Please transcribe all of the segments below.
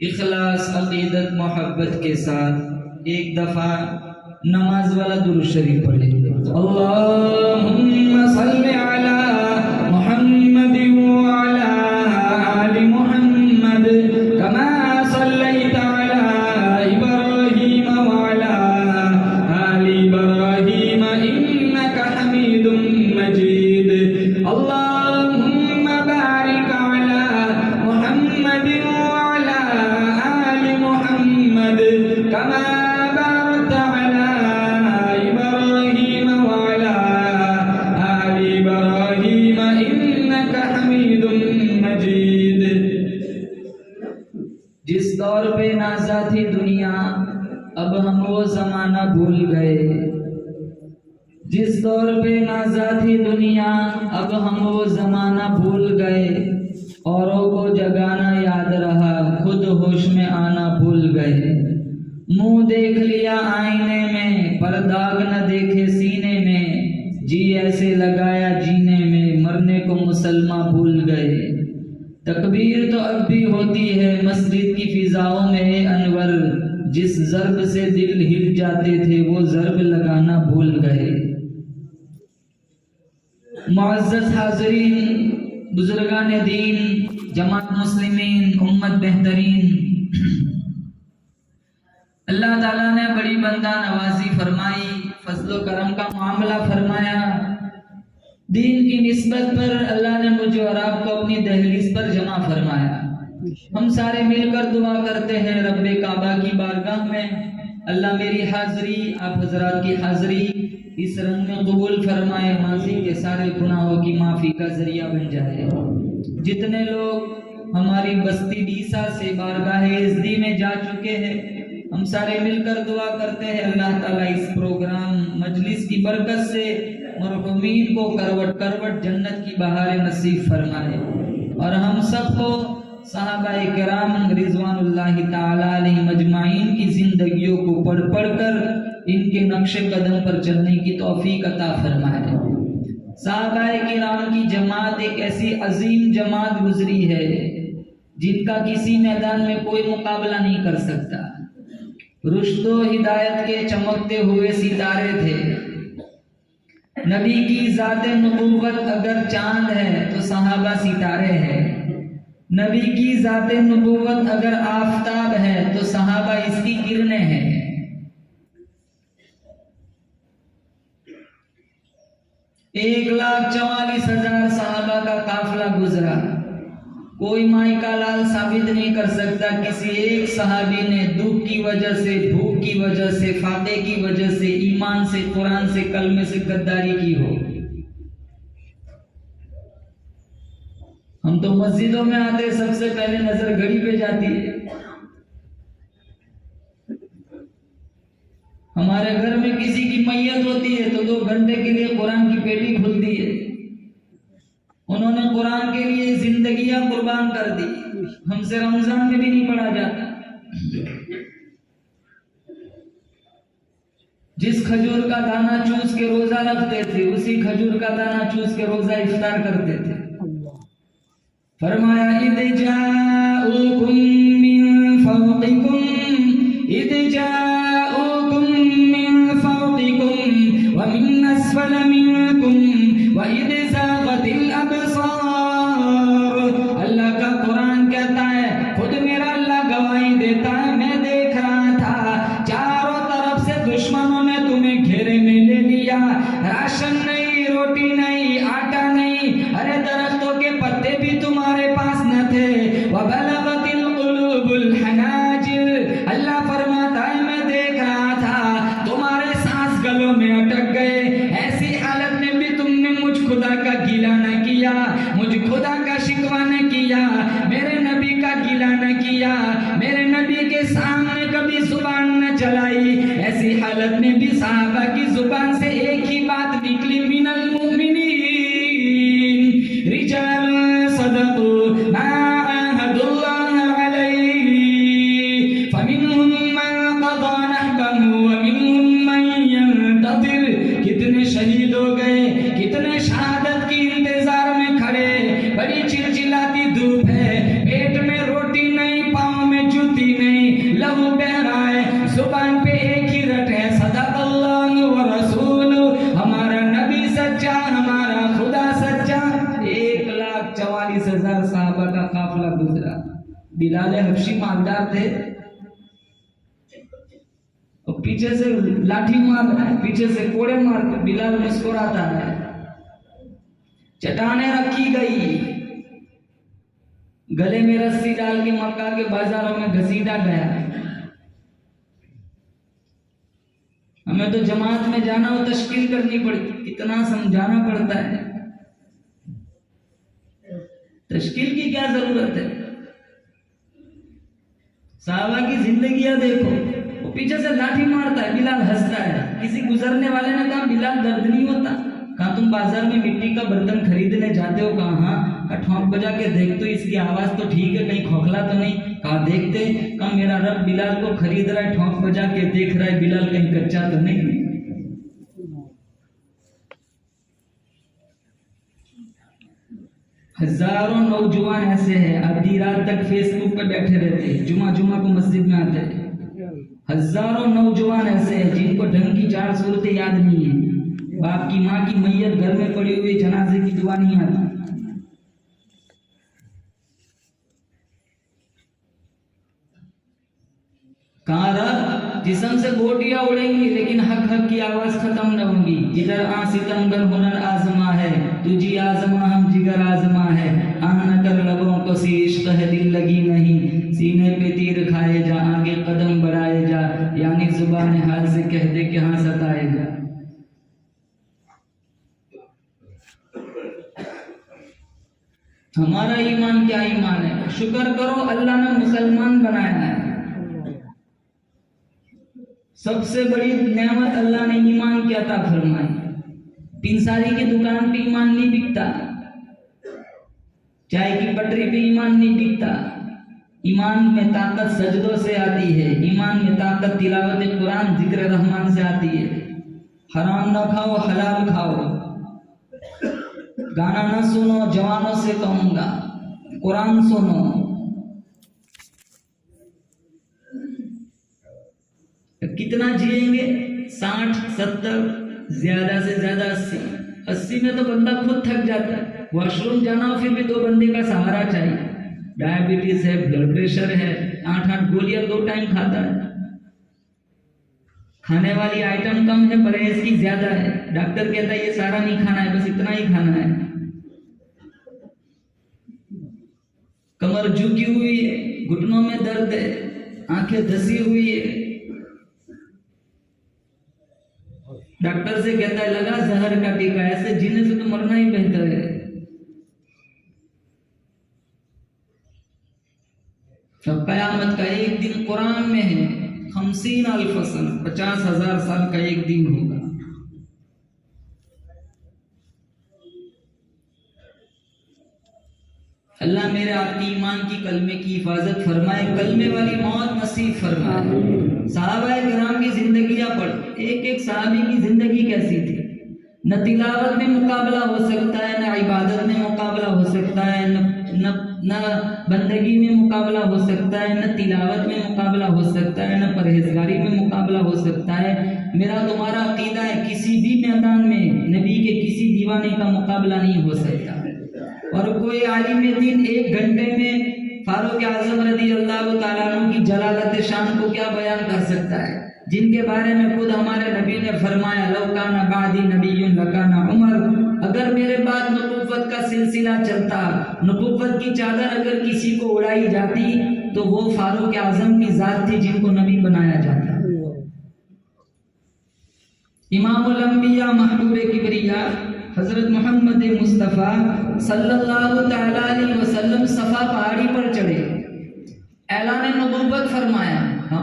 इखलास अकीदत मोहब्बत के साथ एक दफा नमाज वाला दुरूद शरीफ पढ़े। अल्लाहुम्मा सल्ली अला मुहम्मद व अला आलि मुहम्मद कमा सल्लैता अला इब्राहीम व अला आलि इब्राहीम इन्नका हमीदुम मजीद। अल्लाहुम्मा बारिक अला मुहम्मद व अला आलि मुहम्मद कमा बारकत अला इब्राहीम व अला आलि इब्राहीम इन्नका हमीदुम मजीद। जिस दौर पे नाज़ा थी दुनिया अब हम वो जमाना भूल गए। जिस दौर पे नाज़ा थी दुनिया अब हम वो जमाना भूल गए। औरों को जगाना याद रहा खुद होश में आना भूल गए। मुंह देख लिया आईने में पर दाग न देखे सीने में। जी ऐसे लगाया जीने में मरने को मुसलमान भूल गए। तकबीर तो अब भी होती है मस्जिद की फिजाओं में अनवर। जिस ज़र्ब से दिल हिल जाते थे वो ज़र्ब लगाना भूल गए। मुअज़्ज़ज़ हाज़रीन, बुजुर्गान दीन, जमात मुस्लिमीन, उम्मत बेहतरीन, अल्लाह ताला ने बड़ी बंदा नवाजी फरमाई, फजलो करम का मामला फरमाया। दीन की निस्बत पर अल्लाह ने मुझे और आपको अपनी दहलीज पर जमा फरमाया। हम सारे मिलकर दुआ करते हैं रब्बे काबा की बारगाह में, अल्लाह मेरी हाज़री आप हजरात की हाज़री इस रंग में कबूल फरमाए, माजी के सारे गुनाहों की माफ़ी का जरिया बन जाए। जितने लोग हमारी बस्ती डीसा से बारगाह इज़्दी में जा चुके हैं हम सारे मिलकर दुआ करते हैं अल्लाह ताला इस प्रोग्राम मजलिस की बरकत से मरहूमीन को करवट करवट जन्नत की बहारें नसीब फरमाए और हम सबको सहाबाए किराम रिज़वानुल्लाहि ताला अलैहि मजमाइन की जिंदगियों को पढ़ पढ़ कर इनके नक्शे कदम पर चलने की तौफीक अता फरमाए। सहाबाए किराम की जमात एक ऐसी अजीम जमात गुजरी है जिनका किसी मैदान में कोई मुकाबला नहीं कर सकता। रुश्दो हिदायत के चमकते हुए सितारे थे। नबी की ज़ाते नबूवत अगर चांद है तो सहाबा सितारे हैं। नबी की ज़ाते नबूवत अगर आफताब है तो सहाबा इसकी किरणें हैं। 1,44,000 सहाबा का काफिला गुजरा। कोई माई का लाल साबित नहीं कर सकता किसी एक सहाबी ने दुख की वजह से, भूख की वजह से, फाके की वजह से, ईमान से, कुरान से, कलमे से गद्दारी की हो। हम तो मस्जिदों में आते सबसे पहले नजर घड़ी पे जाती है। हमारे घर में किसी की मैयत होती है तो 2 घंटे के लिए कुरान की पेटी खुलती है। उन्होंने कुरान के लिए जिंदगियां कुर्बान कर दी। हमसे रमजान में भी नहीं पढ़ा जाता। जिस खजूर का दाना चूस के रोजा रखते थे उसी खजूर का दाना चूस के रोजा इफ्तार करते थे। फरमाया इद जाऊकुम मिन फौकिकुम, इद जाऊकुम मिन फौकिकुम व मिन अस्फल मिनकुम व इद ज़ागतिल अबसार। अल्लाह का कुरान कहता है, खुद मेरा अल्लाह गवाही देता है, मैं देख रहा था चारों तरफ से दुश्मनों ने तुम्हें घेरे में ले लिया, राशन नहीं, रोटी नहीं, आटा नहीं, अरे दरख्तों के पत्ते भी तुम्हारे पास न थे। वबलगतिल कुलूबुल हनाजिर, अल्लाह फरमाता है मैं देख रहा था तुम्हारे सांस गलों में अटक गए। ऐसी हालत में भी तुमने मुझ खुदा का गिला न किया, मुझ खुदा का शिकवा न किया, मेरे नबी का गिला न किया, मेरे नबी के सामने कभी जुबान न चलाई। ऐसी हालत में भी सहाबा की जुबान से एक ही बात निकली, मिनल मुमिनीन रिजाल सदकू मा आहदुल्लाह अलैहि फमिनहुम मन क़दा नहबहु व मिनहुम मन यंतज़िर। कितने शहीद हो गए, कितने शहादत की इंतजार में खड़े, बड़ी चिलचिलाती धूप है, पेट में रोटी नहीं, पाँव में जूती नहीं, लहू बह रहा है, जुबान पे एक ही रट है, सदक़ल्लाहु व रसूलुहु, हमारा नबी सच्चा, हमारा खुदा सच्चा। 1,44,000 साहबा का काफिला गुजरा। बिलाल हबशी मालदार थे और पीछे से लाठी मार रहा है, पीछे से कोड़े मार, बिलाल मुस्कुराता है। चट्टानें रखी गई, गले में रस्सी डाल के मक्का के बाजारों में घसीटा गया। हमें तो जमात में जाना हो तश्कील करनी पड़ती, कितना समझाना पड़ता है, तश्कील की क्या जरूरत है। साहबा की जिंदगियां देखो, वो पीछे से लाठी मारता है, बिलाल हंसता है। किसी गुजरने वाले ने कहा बिलाल दर्द नहीं होता? कहा तुम बाजार में मिट्टी का बर्तन खरीदने जाते हो? कहा हाँ। ठोंक बजा के देख तो इसकी आवाज तो ठीक है, कहीं खोखला तो नहीं? कहा देखते। कहा मेरा रब बिलाल को खरीद रहा है, ठोंक बजा के देख रहा है बिलाल कहीं कच्चा तो नहीं। हजारों नौजवान ऐसे हैं आधी रात तक फेसबुक पे बैठे रहते हैं, जुमा को मस्जिद में आते हैं। हजारों नौजवान ऐसे हैं जिनको ढंग की 4 सूरतें याद नहीं है, बाप की माँ की मैयत घर में पड़ी हुई, जनाजे की दुआ नहीं आती। कहा रब जिस्म से गोटियां उड़ेंगी लेकिन हक की आवाज खत्म न होगी। जिधर सितमगर हुनर आजमा है, तुझी आजमा हम जिगर आजमा है। आन कर लबों को सी इश्क है दिल लगी नहीं, सीने पे तीर खाए जा आगे कदम बढ़ाए जा, यानी जुबान हाल से कह दे कि हाँ सताए जा। हमारा ईमान क्या ईमान है, शुक्र करो अल्लाह ने मुसलमान बनाया है। सबसे बड़ी नेमत अल्लाह ने ईमान की अता फरमाई। पिंसारी की दुकान पे ईमान नहीं बिकता, चाय की पटरी पे ईमान नहीं बिकता। ईमान में ताकत सजदों से आती है, ईमान में ताकत तिलावत कुरान जिक्र रहमान से आती है। हराम ना खाओ, हलाल खाओ। गाना ना सुनो, जवानों से कहूंगा कुरान सुनो। कितना जिएंगे? 60, 70, ज्यादा से ज्यादा 80। 80 में तो बंदा खुद थक जाता है। वॉशरूम जाना हो फिर भी 2 बंदे का सहारा चाहिए। डायबिटीज है, ब्लड प्रेशर है, 8-8 गोलियां 2 टाइम खाता है। खाने वाली आइटम कम है, परहेज की ज्यादा है। डॉक्टर कहता है ये सारा नहीं खाना है, बस इतना ही खाना है। कमर झुकी हुई है, घुटनों में दर्द है, आंखें धसी हुई है। डॉक्टर से कहता है लगा जहर का टीका, ऐसे जीने से तो मरना ही बेहतर है। जब कयामत का एक दिन कुरान में है 50,000 सन, 50,000 साल का एक दिन होगा। अल्लाह मेरे आपकी ईमान की कलमे की हिफाजत फरमाए, कलमे वाली मौत नसीब फरमाए। सहाबाए किराम की जिंदगियां पढ़, एक एक सहाबी की जिंदगी कैसी थी। न तिलावत में मुकाबला हो सकता है, न इबादत में मुकाबला हो सकता है, न बंदगी में मुकाबला हो सकता है, न तिलावत में मुकाबला हो सकता है, न परहेजगारी में मुकाबला हो सकता है। मेरा तुम्हारा अकीदा है किसी भी मैदान में नबी के किसी दीवाने का मुकाबला नहीं हो सकता। और कोई आलिम दीन 1 घंटे में फारूक आजम रज़ी अल्लाह तआला अन्हु की जलालत शान को क्या बयान कर सकता है, जिनके बारे में खुद हमारे नबी ने फरमाया, लौ काना बादी नबियुन लकाना उमर, अगर मेरे बाद नबुव्वत का सिलसिला चलता, नबुव्वत की चादर अगर किसी को उड़ाई जाती तो वो फारूक आजम की जात थी जिनको नबी बनाया जाता। इमामुल अंबिया महबूबे किबरिया हजरत मोहम्मद मुस्तफ़ा सल्लल्लाहु तआला अलैहि वसल्लम सफा पहाड़ी पर चढ़े, ऐलान नबुव्वत फरमाया,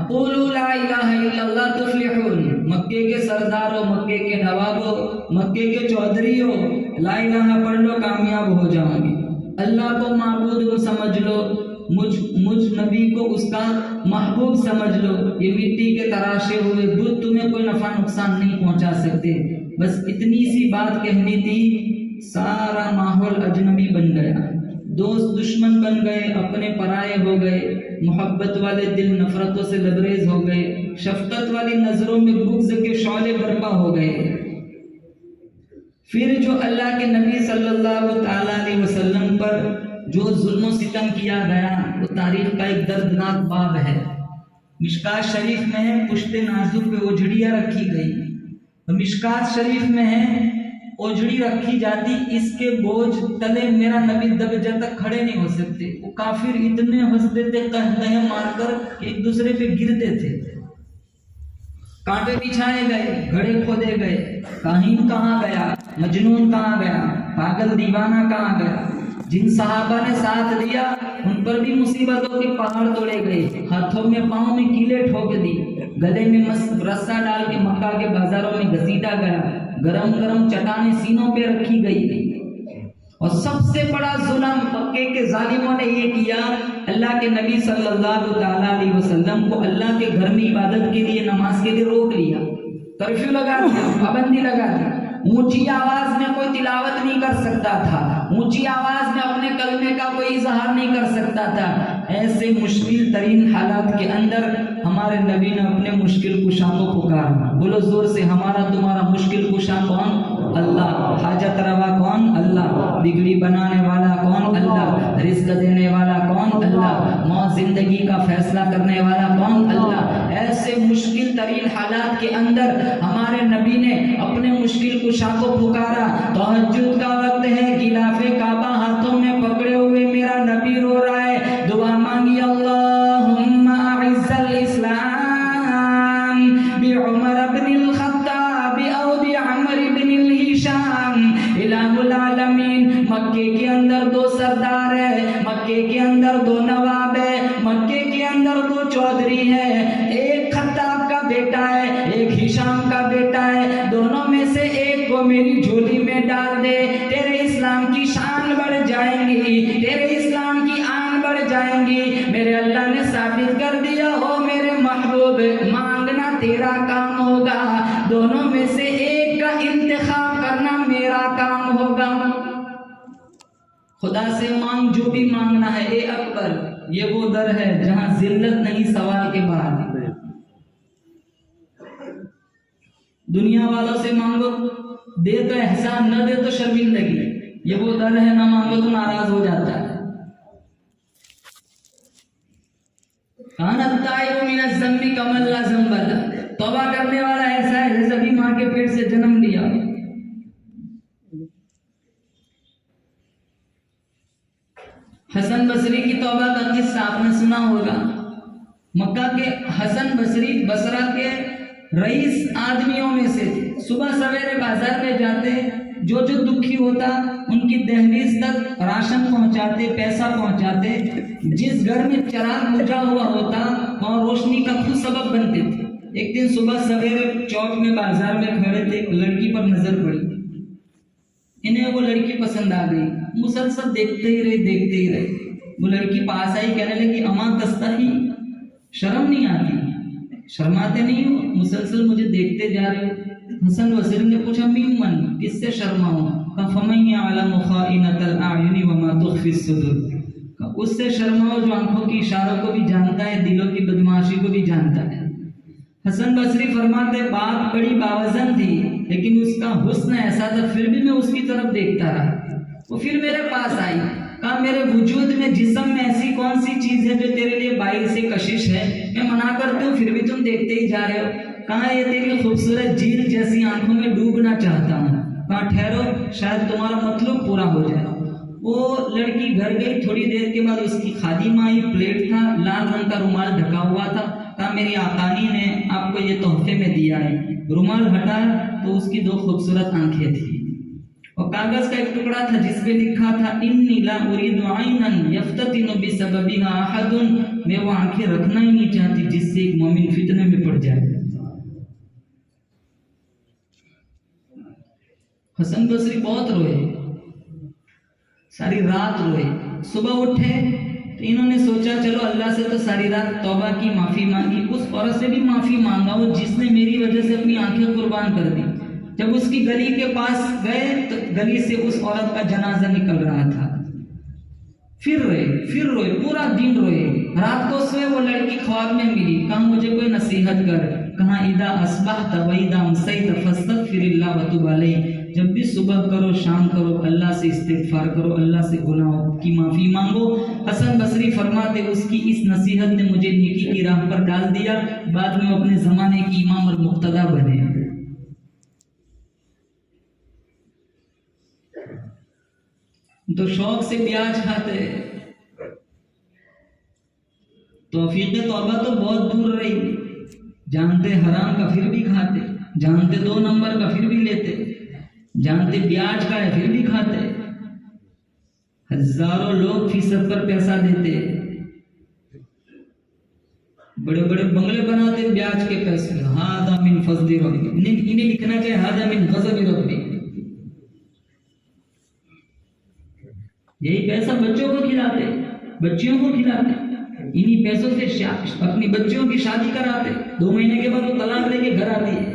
क़ूलू ला इलाहा इल्लल्लाह तुफ़्लिहून, मक्के के सरदारों, मक्के के नवाबों, मक्के के चौधरियों, ला इलाहा पढ़ लो कामयाब हो जाओगे। अल्लाह को माबूद समझ लो, मुझ नबी को उसका महबूब समझ लो। ये मिट्टी के तराशे हुए बुत तुम्हें कोई नफा नुकसान नहीं पहुंचा सकते। बस इतनी सी बात कहनी थी, सारा माहौल अजनबी बन गया, दोस्त दुश्मन बन गए, अपने पराये हो गए, मोहब्बत वाले दिल नफरतों से लबरेज हो गए, शफकत वाली नजरों में बुग़्ज़ के शौले बर्पा हो गए। फिर जो अल्लाह के नबी सल्लल्लाहु तआला अलैहि वसल्लम पर जो जुल्म सितम किया गया वो तारीख का एक दर्दनाक बाब है। मिशकात शरीफ में है, पुश्ते नाजुक पे ओझड़ियाँ रखी गई, मिशकात शरीफ में है ओझड़ी रखी जाती, इसके बोझ तले मेरा नबी दबे तक खड़े नहीं हो सकते। वो काफिर इतने हंसते थे, कह मारकर एक दूसरे पे गिरते थे, कांटे बिछाए गए, घड़े खोदे गए, काहिन कहाँ गया, मजनून कहाँ गया, पागल दीवाना कहाँ गया। जिन सहाबा ने साथ दिया उन पर भी मुसीबतों के पहाड़ तोड़े गए, हाथों में पाँव में कीले ठोक दी, गले में रस्सा डाल के मक्का के बाजारों में घसीटा गया, गरम गरम चटाने सीनों पे रखी गई। और सबसे बड़ा जुल्म मक्के के जालिमों ने ये किया, अल्लाह के नबी सल्लल्लाहु तआला अलैहि वसल्लम को अल्लाह के घर में इबादत के लिए, नमाज के लिए रोक लिया, कर्फ्यू लगा दिया, पाबंदी लगा दी। ऊंची आवाज में कोई तिलावत नहीं कर सकता था, ऊंची आवाज में अपने कलमे का कोई इजहार नहीं कर सकता था। ऐसे मुश्किल तरीन हालात के अंदर हमारे नबी ने अपने मुश्किल कुशा को पुकारा। बोलो जोर से, हमारा तुम्हारा मुश्किल कुशा कौन? अल्लाह। हाजत रवा कौन? अल्लाह। बिगड़ी बनाने वाला कौन? अल्लाह। रिस्क देने वाला कौन? अल्लाह। मौत जिंदगी का फैसला करने वाला कौन? अल्लाह। ऐसे मुश्किल तरीन हालात के अंदर हमारे नबी ने अपने मुश्किल कुशा को पुकारा। तहज्जुद का वक्त है, गिलाफे काबा हाथों में पकड़े हुए मेरा नबी रो रहा है, दुआ मांगी, अल्लाहुम्मा अइज़्ज़ल इस्लाम बि उमर इब्निल खत्ताब औ बि अमर इब्निल हिशाम इलाहुल आलमीन। मक्के के अंदर 2 सरदार है, मक्के के अंदर 2 नवाब है, मक्के के अंदर 2 चौधरी है, एक खत्ताब का बेटा है, एक हिशाम का बेटा है, दोनों में से एक को मेरी झोली में डाल दे, तेरे इस्लाम की शान बढ़ जाएंगी, तेरे इस्लाम की आन बढ़ जाएंगी। मेरे अल्लाह ने साबित कर दिया, हो मेरे महबूब, मांगना तेरा काम होगा, दोनों में से एक का इंतखाब करना मेरा काम होगा। खुदा से मांग जो भी मांगना है। ए अकबर, ये वो दर है जहां जिल्लत नहीं सवाल के बाद। दुनिया वालों से मांगो, दे तो एहसान, न दे तो शर्मिंदगी। ये वो दर है, ना मांगो तो नाराज हो जाता है। तौबा करने वाला ऐसा है जैसे भी माँ के पेट से जन्म लिया। हसन बसरी की तौबा का किस्सा आपने सुना होगा। मक्का के हसन बसरी बसरा के रईस आदमियों में से थे। सुबह सवेरे बाजार में जाते, जो जो दुखी होता उनकी दहलीज तक राशन पहुंचाते, पैसा पहुंचाते। जिस घर में चिराग बुझा हुआ होता वहां रोशनी का खुद सबब बनते थे। एक दिन सुबह सवेरे चौक में बाजार में खड़े थे, एक लड़की पर नजर पड़ी। इन्हें वो लड़की पसंद आ गई। मुसलसल देखते ही रहे। वो लड़की पास आई, कहने लगी अमा तस्ताही, शर्म नहीं आती, शर्माते नहीं हो, मुसलसल मुझे देखते जा रहे हो। हसन बसरी ने पूछा मिम्मन, किससे शर्माऊं? फमन यअलमु खाइनतल अयुनि वमा तुख्फी सुदूर, उससे शर्माओ जो आंखों की इशारों को भी जानता है, दिलों की बदमाशी को भी जानता है। हसन बसरी फरमाते बात बड़ी बावजन थी, लेकिन उसका हुस्न ऐसा था, फिर भी मैं उसकी तरफ देखता रहा। वो फिर मेरे पास आई, कहा मेरे वजूद में, जिस्म में ऐसी कौन सी चीज है जो तेरे लिए बाहर से कशिश है? मैं मना करती हूँ, फिर भी तुम देखते ही जा रहे हो। कहा ये तेरी खूबसूरत झील जैसी आंखों में डूबना चाहता हूँ। कहा ठहरो, शायद तुम्हारा मतलब पूरा हो जाए। वो लड़की घर गई, थोड़ी देर के बाद उसकी खादिमा आई, प्लेट था, लाल रंग का रुमाल ढका हुआ था। कहा मेरी आकानी ने आपको ये तोहफे में दिया है। रुमाल हटा तो उसकी दो खूबसूरत आंखें थी और कागज का एक टुकड़ा था जिसपे लिखा था इन्नी ला उरीदु आइनन यफ्ततिनु बिसबबिहा अहदुन, मैं वो आंखें रखना ही नहीं चाहती जिससे एक मोमिन फितने में पड़ जाए। हसन बसरी बहुत रोए, सारी रात रोए। सुबह उठे तो इन्होंने सोचा चलो अल्लाह से तो सारी रात तौबा की, माफी मांगी, उस औरत से भी माफी मांगा वो जिसने मेरी वजह से अपनी आंखें कुर्बान कर दी। जब उसकी गली के पास गए तो गली से उस औरत का जनाजा निकल रहा था। फिर रोए, पूरा दिन रोए। रात को सोए, वो लड़की ख्वाब में मिली। कहा मुझे कोई नसीहत कर। कहा इदा अस्बहत व इदा अमसैत फस्तगफिरिल्लाह व तुब अलैह, जब भी सुबह करो शाम करो अल्लाह से इस्तिगफार करो, अल्लाह से गुनाहों की माफी मांगो। हसन बसरी फरमाते उसकी इस नसीहत ने मुझे नेकी की राह पर डाल दिया। बाद में अपने जमाने की इमाम और मुक्तदा बने। तो शौक से प्याज खाते, तौफीक तौबा तो बहुत दूर रही। जानते हराम का फिर भी खाते, जानते 2 नंबर का फिर भी लेते, जानते ब्याज का है फिर भी खाते। हजारों लोग फीसद पर पैसा देते, बड़े बड़े बंगले बनाते ब्याज के पैसे। हादा मिन फज़ली रब्बी, इन्हें लिखना चाहिए हादा मिन गज़बि रब्बी। यही पैसा बच्चों को खिलाते, बच्चियों को खिलाते, इन्हीं पैसों से अपनी बच्चियों की शादी कराते। 2 महीने के बाद वो तलाक लेके घर आती है।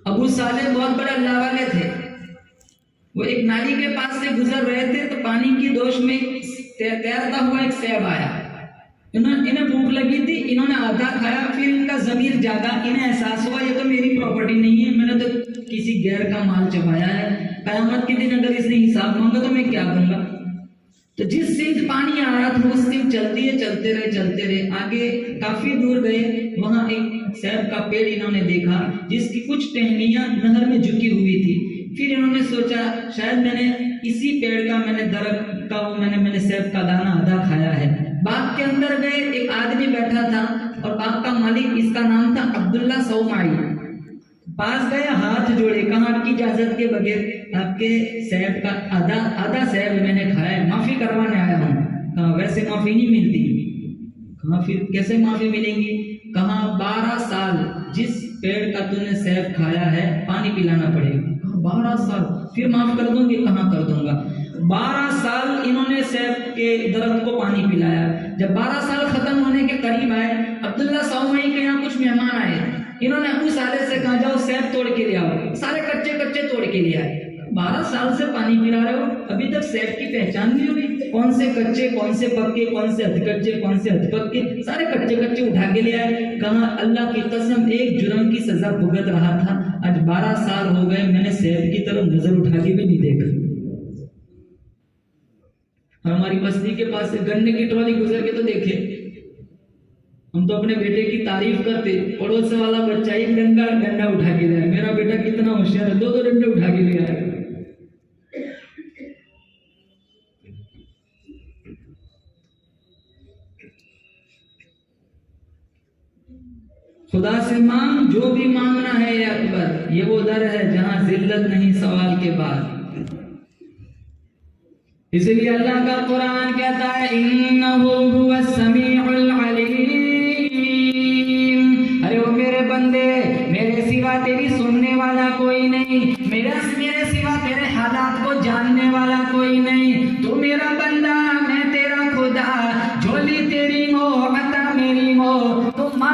अबू साले बहुत बड़े अल्लाह वाले थे। वो एक नाली के पास से गुजर रहे थे तो पानी की दोष में तैरता हुआ एक सैब आया। इन्हें भूख लगी थी, इन्होंने आधा खाया, फिर इनका जमीर जागा, इन्हें एहसास हुआ ये तो मेरी प्रॉपर्टी नहीं है, मैंने तो किसी गैर का माल चबाया है। कयामत के दिन अगर इसने हिसाब मांगा तो मैं क्या करूंगा? तो जिस सिंध पानी आ रहा था उस सिंध चलते रहे। आगे काफी दूर गए, वहां एक सेब का पेड़ इन्होंने देखा जिसकी कुछ टहनियां नहर में झुकी हुई थी। फिर इन्होंने सोचा शायद मैंने इसी पेड़ का, मैंने सेब का दाना आधा खाया है। बाग के अंदर गए, एक आदमी बैठा था और बाग का मालिक, इसका नाम था अब्दुल्ला सौमाई। पास गए, हाथ जोड़े, कहा आपकी इजाजत के बगैर आपके सेब का आधा सेब मैंने खाया है, माफी करवाने आया हूँ। कहा वैसे माफी नहीं मिलती। कहा फिर कैसे माफी मिलेंगी? कहा 12 साल जिस पेड़ का तूने सेब खाया है पानी पिलाना पड़ेगा। कहा 12 साल, फिर माफ कर दूंगी? कहाँ कर दूंगा। 12 साल इन्होंने सेब के दरख्त को पानी पिलाया। जब 12 साल खत्म होने के करीब आए, अब्दुल्ला सौमाई के यहाँ कुछ मेहमान आए। इन्होंने अबू साले से कहा जाओ सेब तोड़ के ले आओ। सारे कच्चे तोड़ के ले आए। 12 साल से पानी पिला रहे हो, अभी तक सेब की पहचान नहीं हुई, कौन से कच्चे, कौन से पक्के, कौन से अधकच्चे, कौन से अधपक्के, सारे कच्चे उठा के ले आए। कहा अल्लाह की कसम एक जुर्म की सजा भुगत रहा था, आज 12 साल हो गए मैंने सेब की तरफ नजर उठा के भी नहीं देखा। हमारी बस्ती के पास से गन्ने की ट्रॉली गुजर के तो देखे, हम तो अपने बेटे की तारीफ करते। पड़ोस वाला बच्चा एक डंडा उठा के लाया, मेरा बेटा कितना होशियार है, 2 डंडे उठा के ले आया। खुदा से मांग, जो भी मांगना है ये अकबर, ये वो दर है जहां जिल्लत नहीं सवाल के बाद। इसलिए अल्लाह का कुरान कहता है इन्नहु हुवस समीउल अलीम। अरे वो मेरे बंदे, मेरे सिवा तेरी सुनने वाला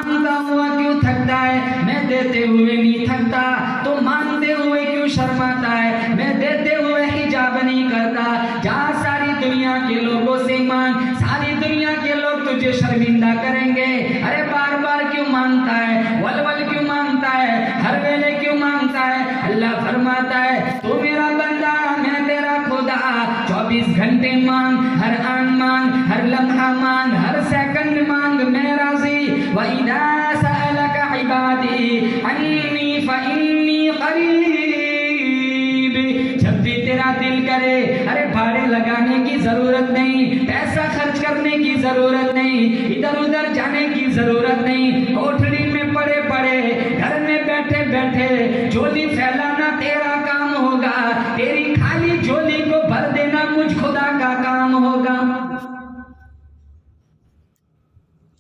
मांगता हुआ क्यों थकता है, मैं देते हुए नहीं थकता। तो मांगते हुए क्यों शर्माता है, मैं देते हुए हिजाब नहीं करता। जहाँ सारी दुनिया के लोगों से मांग, सारी दुनिया के लोग तुझे शर्मिंदा करेंगे। अरे बार बार क्यों मांगता है, वल वल क्यों मांगता है, हर वेले क्यों मांगता है। अल्लाह फरमाता है तू मेरा बंदा, मैं तेरा खुदा। 24 घंटे मांग, हर आन मांग, हर लम्हा मांग, हर सेकंड मांग, मैं राजी। व इदा सअलका इबादी अन्नी फइन्नी करीब। जब भी तेरा दिल करे, अरे भाड़े लगाने की जरूरत नहीं, पैसा खर्च करने की जरूरत नहीं, इधर उधर जाने की जरूरत नहीं। कोठरी में पड़े पड़े, घर में बैठे बैठे झोली फैलाना तेरा काम होगा। तेरी खाली झोली को भर देना मुझ खुदा का काम होगा।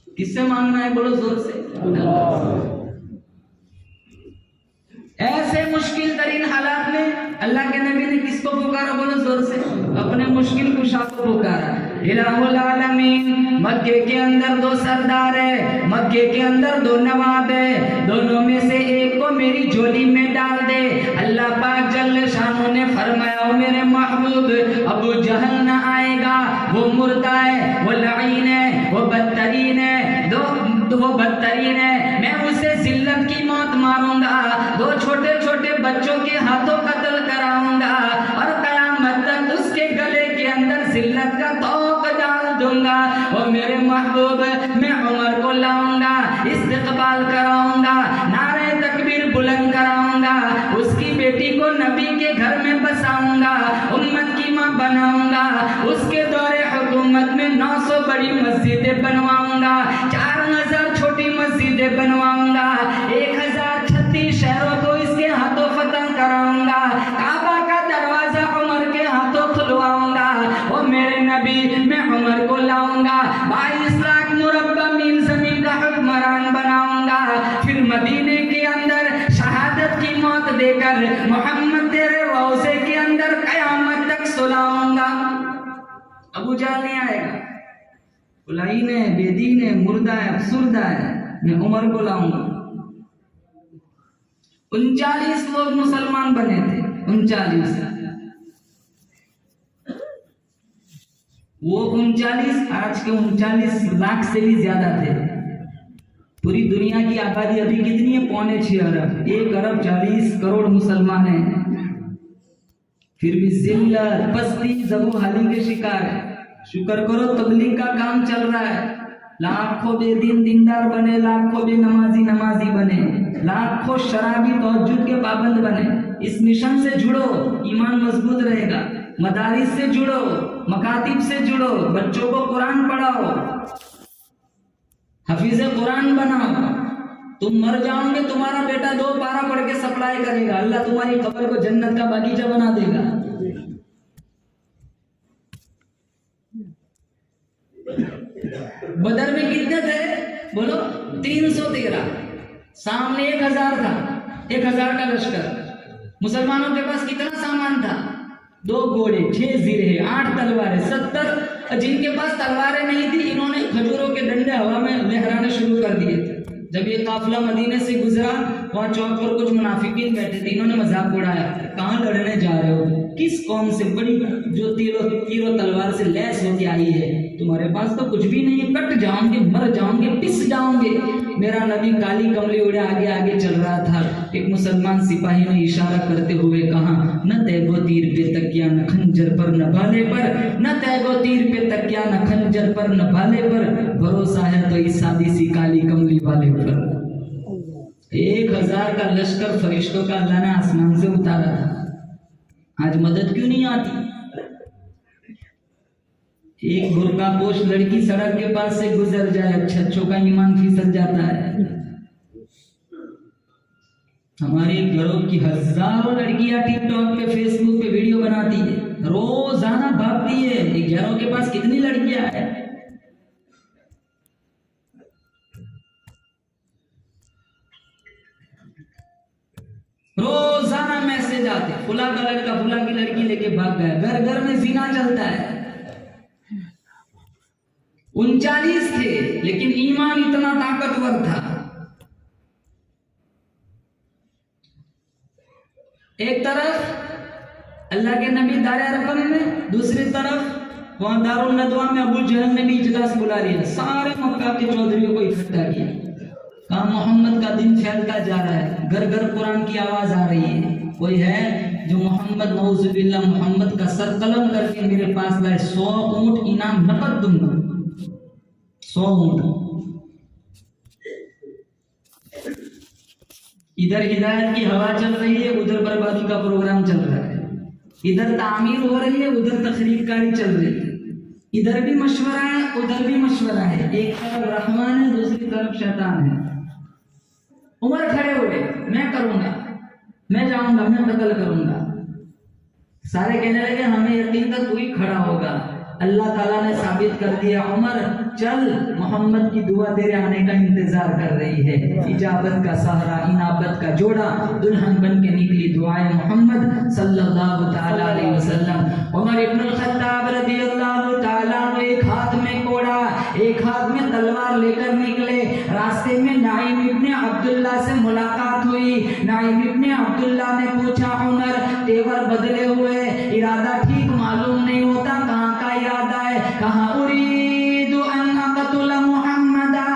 किससे मांगना है, बोलो जोर से। ऐसे मुश्किल तरीन हालात में अल्लाह के नबी ने किसको पुकारा, बोलो जोर से। अपने मुश्किल कुशा को पुकारा। इलाहुल आलमीन। मक्के के अंदर 2 सरदार है, मक्के के अंदर 2 नवाब है, दोनों में से एक को मेरी झोली में डाल दे। अल्लाह पाक जल्ल शानो ने फरमाया, मेरे महबूब अबू जहल न आएगा, वो मुर्दा है, वो लईन है, वो बदतरीन है, वो बदतरीन है। मैं उसे जिल्लत की मौत मारूंगा, 2 छोटे छोटे बच्चों के हाथों कत्ल कराऊंगा और कयामत तक उसके गले के अंदर जिल्लत का तोक डाल दूंगा। और मेरे महबूब मैं उमर को लाऊंगा, इस्तिकबाल कराऊंगा, नारे तकबीर बुलंद कराऊंगा, उसकी बेटी को नबी के घर में बसाऊंगा, उम्मत की मां बनाऊंगा, उसके दौरे हुकूमत में 900 बड़ी मस्जिदें बनवाऊंगा, 4000 छोटी मस्जिदें बनवाऊंगा, 1036 शहरों को इसके हाथों फतह कराऊंगा, काबा का दरवाजा उमर के हाथों खुलवाऊंगा। और मेरे नबी मैं उमर को लाऊंगा, 22 लाख मुरब्बा मील जमीन का हुक्मरान बनाऊंगा। फिर मदीने के अंदर शहादत की मौत देकर मोहम्मद तेरे रोज़े के अंदर कयामत तक सुलाऊंगा। अबू जहल नहीं आएगा, कुलाइन है, बेदीन है, मुर्दा है, अफसुर्दा है, मैं उमर को लाऊंगा। 39 लोग मुसलमान बने थे, 39। वो 39 आज के 39 लाख से भी ज्यादा थे। पूरी दुनिया की आबादी अभी कितनी है, 6.25 अरब। 1 अरब 40 करोड़ मुसलमान हैं, फिर भी जिल्लत, पस्ती, ज़बूहाली के शिकार है। शुक्र करो तबलीग का काम चल रहा है, लाखों बेदीन दीनदार बने, लाखों बेनमाजी नमाजी बने, लाखों शराबी तहज्जुद के पाबंद बने। इस मिशन से जुड़ो, ईमान मजबूत रहेगा। मदारिस से जुड़ो, मकातिब से जुड़ो, बच्चों को कुरान पढ़ाओ, हफीज़े कुरान बनाओ। तुम मर जाओगे, तुम्हारा बेटा 2 पारा पढ़ के सप्लाई करेगा, अल्लाह तुम्हारी कब्र को जन्नत का बागीचा बना देगा। बदर में कितने थे, बोलो 313। सामने 1000 था, 1000 का लश्कर। मुसलमानों के पास कितना सामान था, 2 घोड़े, 6 जीरे, 8 तलवारें, 70। जिनके पास तलवारें नहीं थी, इन्होंने खजूरों के डंडे हवा में लहराने शुरू कर दिए थे। जब ये काफिला मदीने से गुजरा, वहाँ चौक पर कुछ मुनाफिकीन बैठे थे, इन्होंने मजाक उड़ाया, कहाँ लड़ने जा रहे हो, किस कौम से, बड़ी जो तीरों तलवार से लैस होके आई है, तुम्हारे पास तो कुछ भी नहीं है, कट जाओगे, मर जाओगे, पिस जाओगे। मेरा नबी काली कमली उड़े आगे आगे चल रहा था। एक मुसलमान सिपाही ने इशारा करते हुए कहा, न तैगो तीर पे तकिया न खंजर पर न भाले पर, न तैगो तीर पे तकिया न खंजर पर न भाले पर, भरोसा है तो इस सादी सी काली कमली वाले पर। 1000 का लश्कर फरिश्तों का अल्लाह ने आसमान से उतारा था। आज मदद क्यों नहीं आती? एक बुर्का पोश लड़की सड़क के पास से गुजर जाए, अच्छों का ईमान फिसल जाता है। हमारे घरों की हजारों लड़कियां टिकटॉक पे, फेसबुक पे वीडियो बनाती है, रोजाना भागती है। घरों के पास कितनी लड़कियां हैं? रोजाना मैसेज आते, फुला का लड़का फुला की लड़की लेके भाग गया। घर घर में जीना चलता है। 39 थे, लेकिन ईमान इतना ताकतवर था। एक तरफ अल्लाह के नबी दारे अरकम में, दूसरी तरफ वहां दारुल नदवा में अबू जहल ने भी इजलास बुला लिया, सारे मक्का के चौधरियों को इकट्ठा किया। कहा मोहम्मद का दिन फैलता जा रहा है, घर घर कुरान की आवाज आ रही है, कोई है जो मोहम्मद नऊजुबिल्लाह मोहम्मद का सर कलम करके मेरे पास लाए, 100 ऊंट इनाम नकद दूंगा, 100 ऊंट। इधर हिदायत की हवा चल रही है, उधर बर्बादी का प्रोग्राम चल रहा है, इधर तामीर हो रही है, उधर तखरीबकारी चल रही है, इधर भी मशवरा है, उधर भी मशवरा है, एक तरफ रहमान है, दूसरी तरफ शैतान है। उमर खड़े हुए, मैं करूंगा, मैं जाऊंगा, मैं कत्ल करूंगा। सारे कहने लगे हमें यकीन था तू ही खड़ा होगा। अल्लाह ताला ने साबित कर दिया, उमर चल, मोहम्मद की दुआ तेरे आने का इंतजार कर रही है। इजाबत का सहारा, इनाबत का जोड़ा, दुल्हन बन के निकली दुआए मोहम्मद सल्लल्लाहु ताला अलैहि वसल्लम। उमर इब्नुल खत्ताब रदियल्लाहु ताला एक हाथ में कोड़ा, एक हाथ में तलवार लेकर निकले। रास्ते में नाइम इब्ने अब्दुल्ला से मुलाकात हुई। नाइम इब्ने अब्दुल्ला ने पूछा, उमर तेवर बदले हुए, इरादा ठीक मालूम नहीं होता, कहाँ का इरादा है? कहाँ उरीदु अन अक़तुल मुहम्मदा।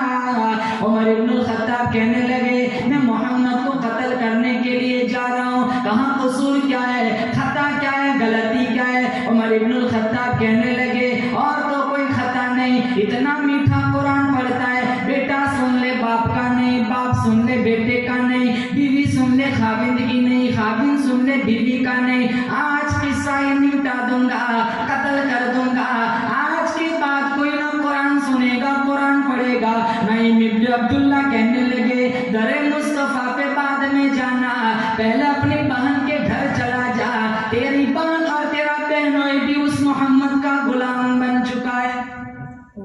उमर इब्नुल खत्ताब कहने लगे मैं मोहम्मद को कत्ल करने के लिए जा रहा हूँ। कहाँ कसूर क्या है, खता क्या है, गलती क्या है? उमर इब्नुल खत्ताब कहने लगे और तो कोई खता नहीं, इतना मीठा कुरान पढ़ता है, बेटा सुन ले बाप का नहीं, बाप सुन ले बेटे का नहीं, बीवी सुन ले खाविंद की नहीं, खाविंद सुन ले बीवी का नहीं। आज किस्सा ही निपटा दूंगा, कत्ल कर दूंगा। आज के बाद कोई ना कुरान सुनेगा, कुरान पढ़ेगा। नाइम इब्ने अब्दुल्ला कहने लगे दरे मुस्तफा पे बाद में जाना, पहले अपनी बहन के घर चला जा, तेरी बहन और तेरा बहनोई भी उस मोहम्मद का गुलाम बन चुका है।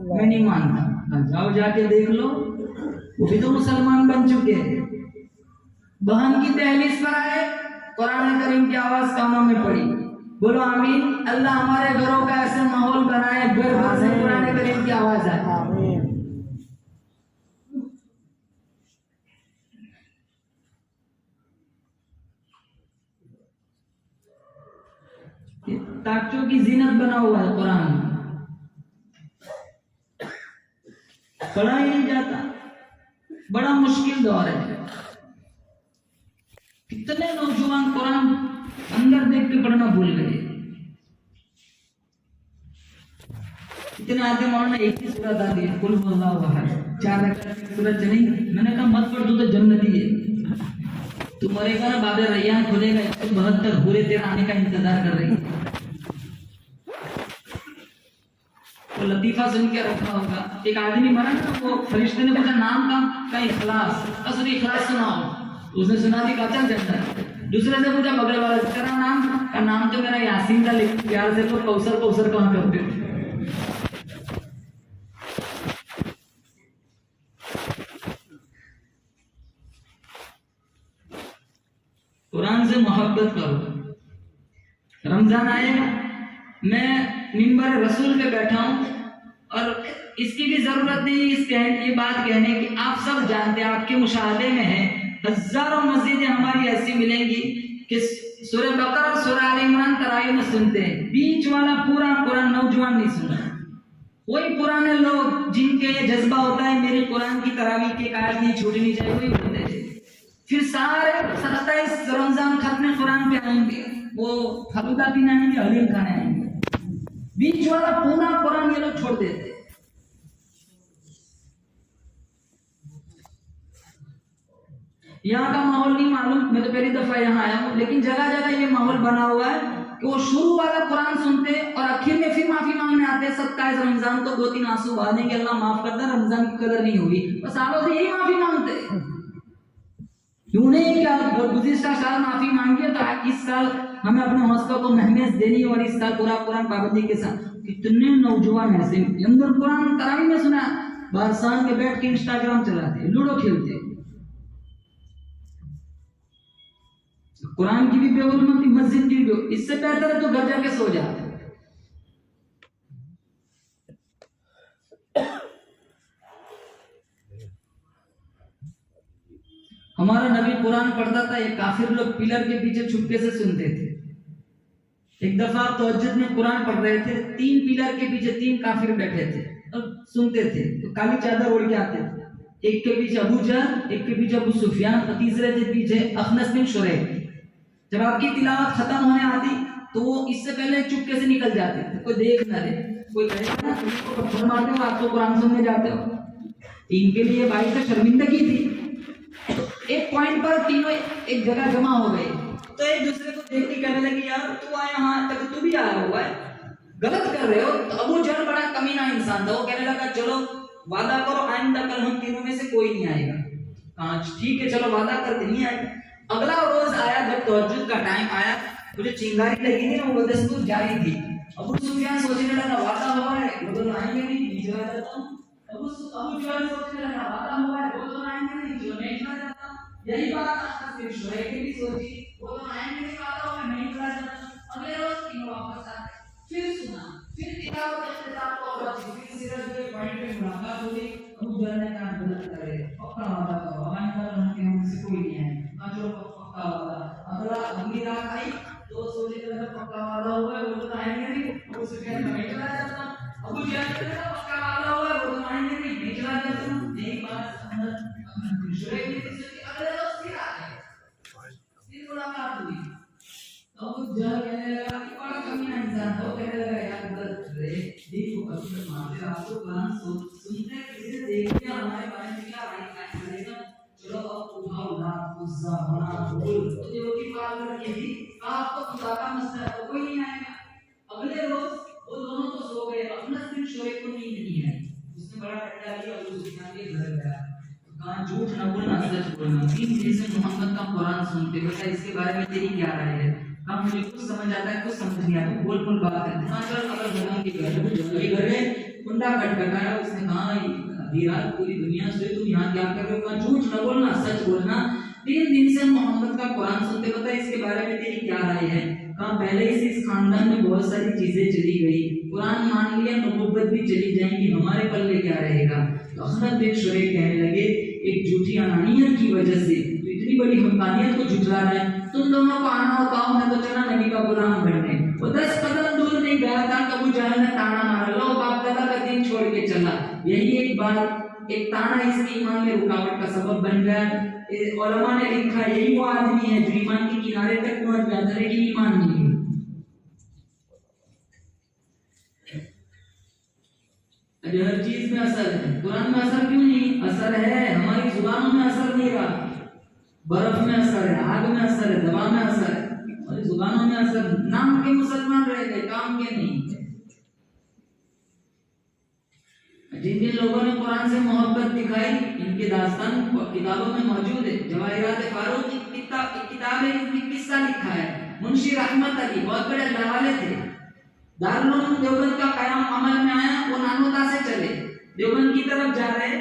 मैं नहीं मानता, जाओ जाके देख लो, वो भी तो मुसलमान बन चुके हैं। बहन की दहलीज पर आए, कुरान करीम की आवाज कानों में पड़ी, बोलो आमीन। अल्लाह हमारे घरों का ऐसे माहौल बनाए, घर घर से कुरान करीम की आवाज आए। ताकचों की जीनत बना हुआ है कुरान, पढ़ा ही नहीं जाता, बड़ा मुश्किल दौर है। कितने नौजवान कुरान अंदर देख के पढ़ना भूल गए। इतने आदमी मौलाना एक ही सूरत आती है, कुल हुवल्लाहु अहद, 4 रकात की सूरत चली। मैंने कहा मत पढ़, तू तो जन्नती है, तू मरेगा ना बाबे रैयान खुलेगा, 172 हूरें तेरा आने का इंतजार कर रही है। तो लतीफा सुन के रखा होगा, एक आदमी मरा ना, वो फरिश्ते ने पूछा नाम का इखलास, असली इखलास सुनाओ, उसने सुना दी, चल जन्नत। दूसरे से पूछा बगल वाला तेरा नाम का, नाम तो मेरा यासीन था, लेकिन प्यार से तो कौसर कौसर कहाँ करते थे। कुरान से मोहब्बत करो। रमजान आएगा, मैं मिंबर रसूल पे बैठा हूं और इसकी भी जरूरत नहीं ये बात कहने की, आप सब जानते हैं, आपके मुशाहदे में है, हजारों मस्जिदें हमारी ऐसी मिलेंगी कि सूरह बकरा और सूरह आल इमरान तरावी में सुनते हैं, बीच वाला पूरा कुरान नौजवान नहीं सुना। वही पुराने लोग जिनके ये जज्बा होता है मेरे कुरान की तरावी की एक आयत नहीं छूटनी चाहिए, वही होते हैं। फिर सारे 27 रमजान खत्म कुरान पे आएंगे, वो फलूदा पीने आएंगे, हलीम खाने आएंगे, बीच वाला पूरा कुरान ये लोग छोड़ देते। यहाँ का माहौल नहीं मालूम, मैं तो पहली दफा यहाँ आया हूँ, लेकिन जगह जगह ये माहौल बना हुआ है कि वो शुरू वाला कुरान सुनते और आखिर में फिर माफी मांगने आते। 27 रमजान को 2-3 आंसू बहा देंगे, अल्लाह माफ करता, रमजान की कदर नहीं हुई, बस सालों से यही माफी मांगते। क्यों नहीं, क्या गुज़िश्ता साल माफी मांगी है तो इस साल हमें अपने हौसलों को महमेज देनी और इस साल पूरा कुरान पाबंदी के साथ। कितने नौजवान ऐसे अंदर कुरान तरावी में सुना, बारसान के बैठ के इंस्टाग्राम चलाते, लूडो खेलते, कुरान की भी बेहुरमती, मस्जिद की भी। इससे बेहतर है तो घर जाके सो जाते। हमारा नबी कुरान पढ़ता था, एक काफिर लोग पिलर के पीछे छुपके से सुनते थे। एक दफा तहज्जुद में कुरान पढ़ रहे थे, 3 पिलर के पीछे 3 काफिर बैठे थे और सुनते थे, तो काली चादर ओढ़ के आते थे। एक के पीछे अबू जहल, एक के पीछे अबू सुफियान और तीसरे के पीछे अखनस बिन शुरैक। जब आपकी तिलावत खत्म होने आती तो वो इससे पहले चुपके से निकल जाते थे, कोई देख ना ले। कोई कहेगा ना तुम इसको पत्थर मारते हो, आप तो कुरान सुनने जाते हो। इनके लिए भाई से शर्मिंदगी थी। तो एक पॉइंट पर तीनों एक जगह जमा हो गए, तो एक दूसरे को देख के कहने लगे यार तू आया, यहाँ तक तू भी आया हुआ है, गलत कर रहे हो। तो अबू जहल बड़ा कमीना इंसान था, वो कहने लगा चलो वादा करो आइंदा कल हम तीनों में से कोई नहीं आएगा। कहा ठीक है चलो वादा करते नहीं आएगा। अगला रोज आया, जब तहज्जुद का टाइम आया, मुझे चिंगारी लगी थी ना, वो दस्तूर जारी थी। अबू सुफियान सोचने लगा वादा हुआ है, वो तो आएंगे नहीं, नीचे आ जाता हूँ। अबू जहल सोचने लगा वादा हुआ है, वो तो आएंगे नहीं, चलो मैं चला जाता हूँ। यही बात फिर शुरैक ने भी सोची, वो तो आएंगे नहीं, वादा हुआ है, मैं चला जाता हूँ। अगले रोज तीनों वापस आए, फिर सुना, फिर तिलावत इख्तिताम को हुआ, फिर सिर्फ के पॉइंट पे मुलाकात हुई। अबू जहल ने कहा गलत कर रहे, पक्का वादा करो, आइंदा हम हमसे कोई नहीं आएगा। चलो पक्का वादा। अगली रात आई तो सोचे चला पक्का वादा हुआ है, वो तो आएंगे नहीं, अबू सुफियान मैं चला जाता हूँ। अबू जहल ने कहा पक्का वादा हुआ है, वो तो आएंगे नहीं, मैं चला जाता हूँ। यही बात शुरैक ने सोची, अगले रोज फिर आ गए, फिर मुलाकात हुई। अबू जहल कहने लगा कि बड़ा कमीना इंसान था, वो कहने लगा यार गलत कर रहे, देखो कभी मारते आपको कुरान सुनते किसी देखते हमारे बारे में क्या राय करेगा। चलो अब उठाओ लात गुस्सा होना बोल, तो जो की पागल की थी आपको खुदा का मसला है, कोई नहीं आएगा। अगले रोज वो दोनों तो सो गए, अखनस बिन शुरैक को नींद नहीं आई। उसने बड़ा डंडा लिया, अबू सुफियान के घर गया, कहा झूठ न बोलना सच बोलना, 3 दिन से मोहम्मद का कुरान सुनते, बता इसके बारे में तेरी क्या राय है। कहा मुझे कुछ समझ आता है, कुछ समझ नहीं आता, बोल बोल बात करते। हाँ चल अगर भगवान के घर में कुंडा खटखटाया, उसने कहा आधी रात पूरी दुनिया सोई, तुम यहाँ क्या कर रहे हो। कहा झूठ न बोलना सच बोलना, 3 दिन से मोहम्मद का कुरान सुनते, बता इसके बारे में तेरी क्या राय है। कहा पहले ही से इस खानदान में बहुत सारी चीजें चली गई, कुरान मान लिया, नबुव्वत भी चली जाएंगी, हमारे पल्ले क्या रहेगा। तो अखनस बिन शुरैक कहने लगे एक झूठी अनानियत की वजह से तो इतनी बड़ी हक्कानियत को झुठला रहा है, तुम दोनों को आना हो पाओ, मैं तो चला नबी का गुलाम बनने। वो 10 कदम दूर नहीं गया था, अबू जहल ने ताना मारा, लो बाप दादा का दिन छोड़ के चला। यही एक बात, एक ताना इसके ईमान में रुकावट का सबब बन गया। उलमा ने लिखा यही वो आदमी है जो ईमान के किनारे तक पहुंच गया था लेकिन ईमान नहीं है। हर चीज में असर है, कुरान में असर क्यों नहीं? असर है, हमारी जुबानों में असर नहीं रहा, बर्फ में असर है, आग में असर है, दवा में असर है, हमारी जुबानों में असर। नाम के मुसलमान रह गए, काम के नहीं। जिन जिन लोगों ने कुरान से मोहब्बत दिखाई, इनके दास्तान किताबों में मौजूद है। जवाहिरात फारूक की किताब है, इसमें किस्सा लिखा है। मुंशी रहमत अली बहुत बड़े दरवाले थे, दारुल उलूम देवबंद का कयाम अमल में आया, वो नानोदा से चले देवबंद की तरफ जा रहे,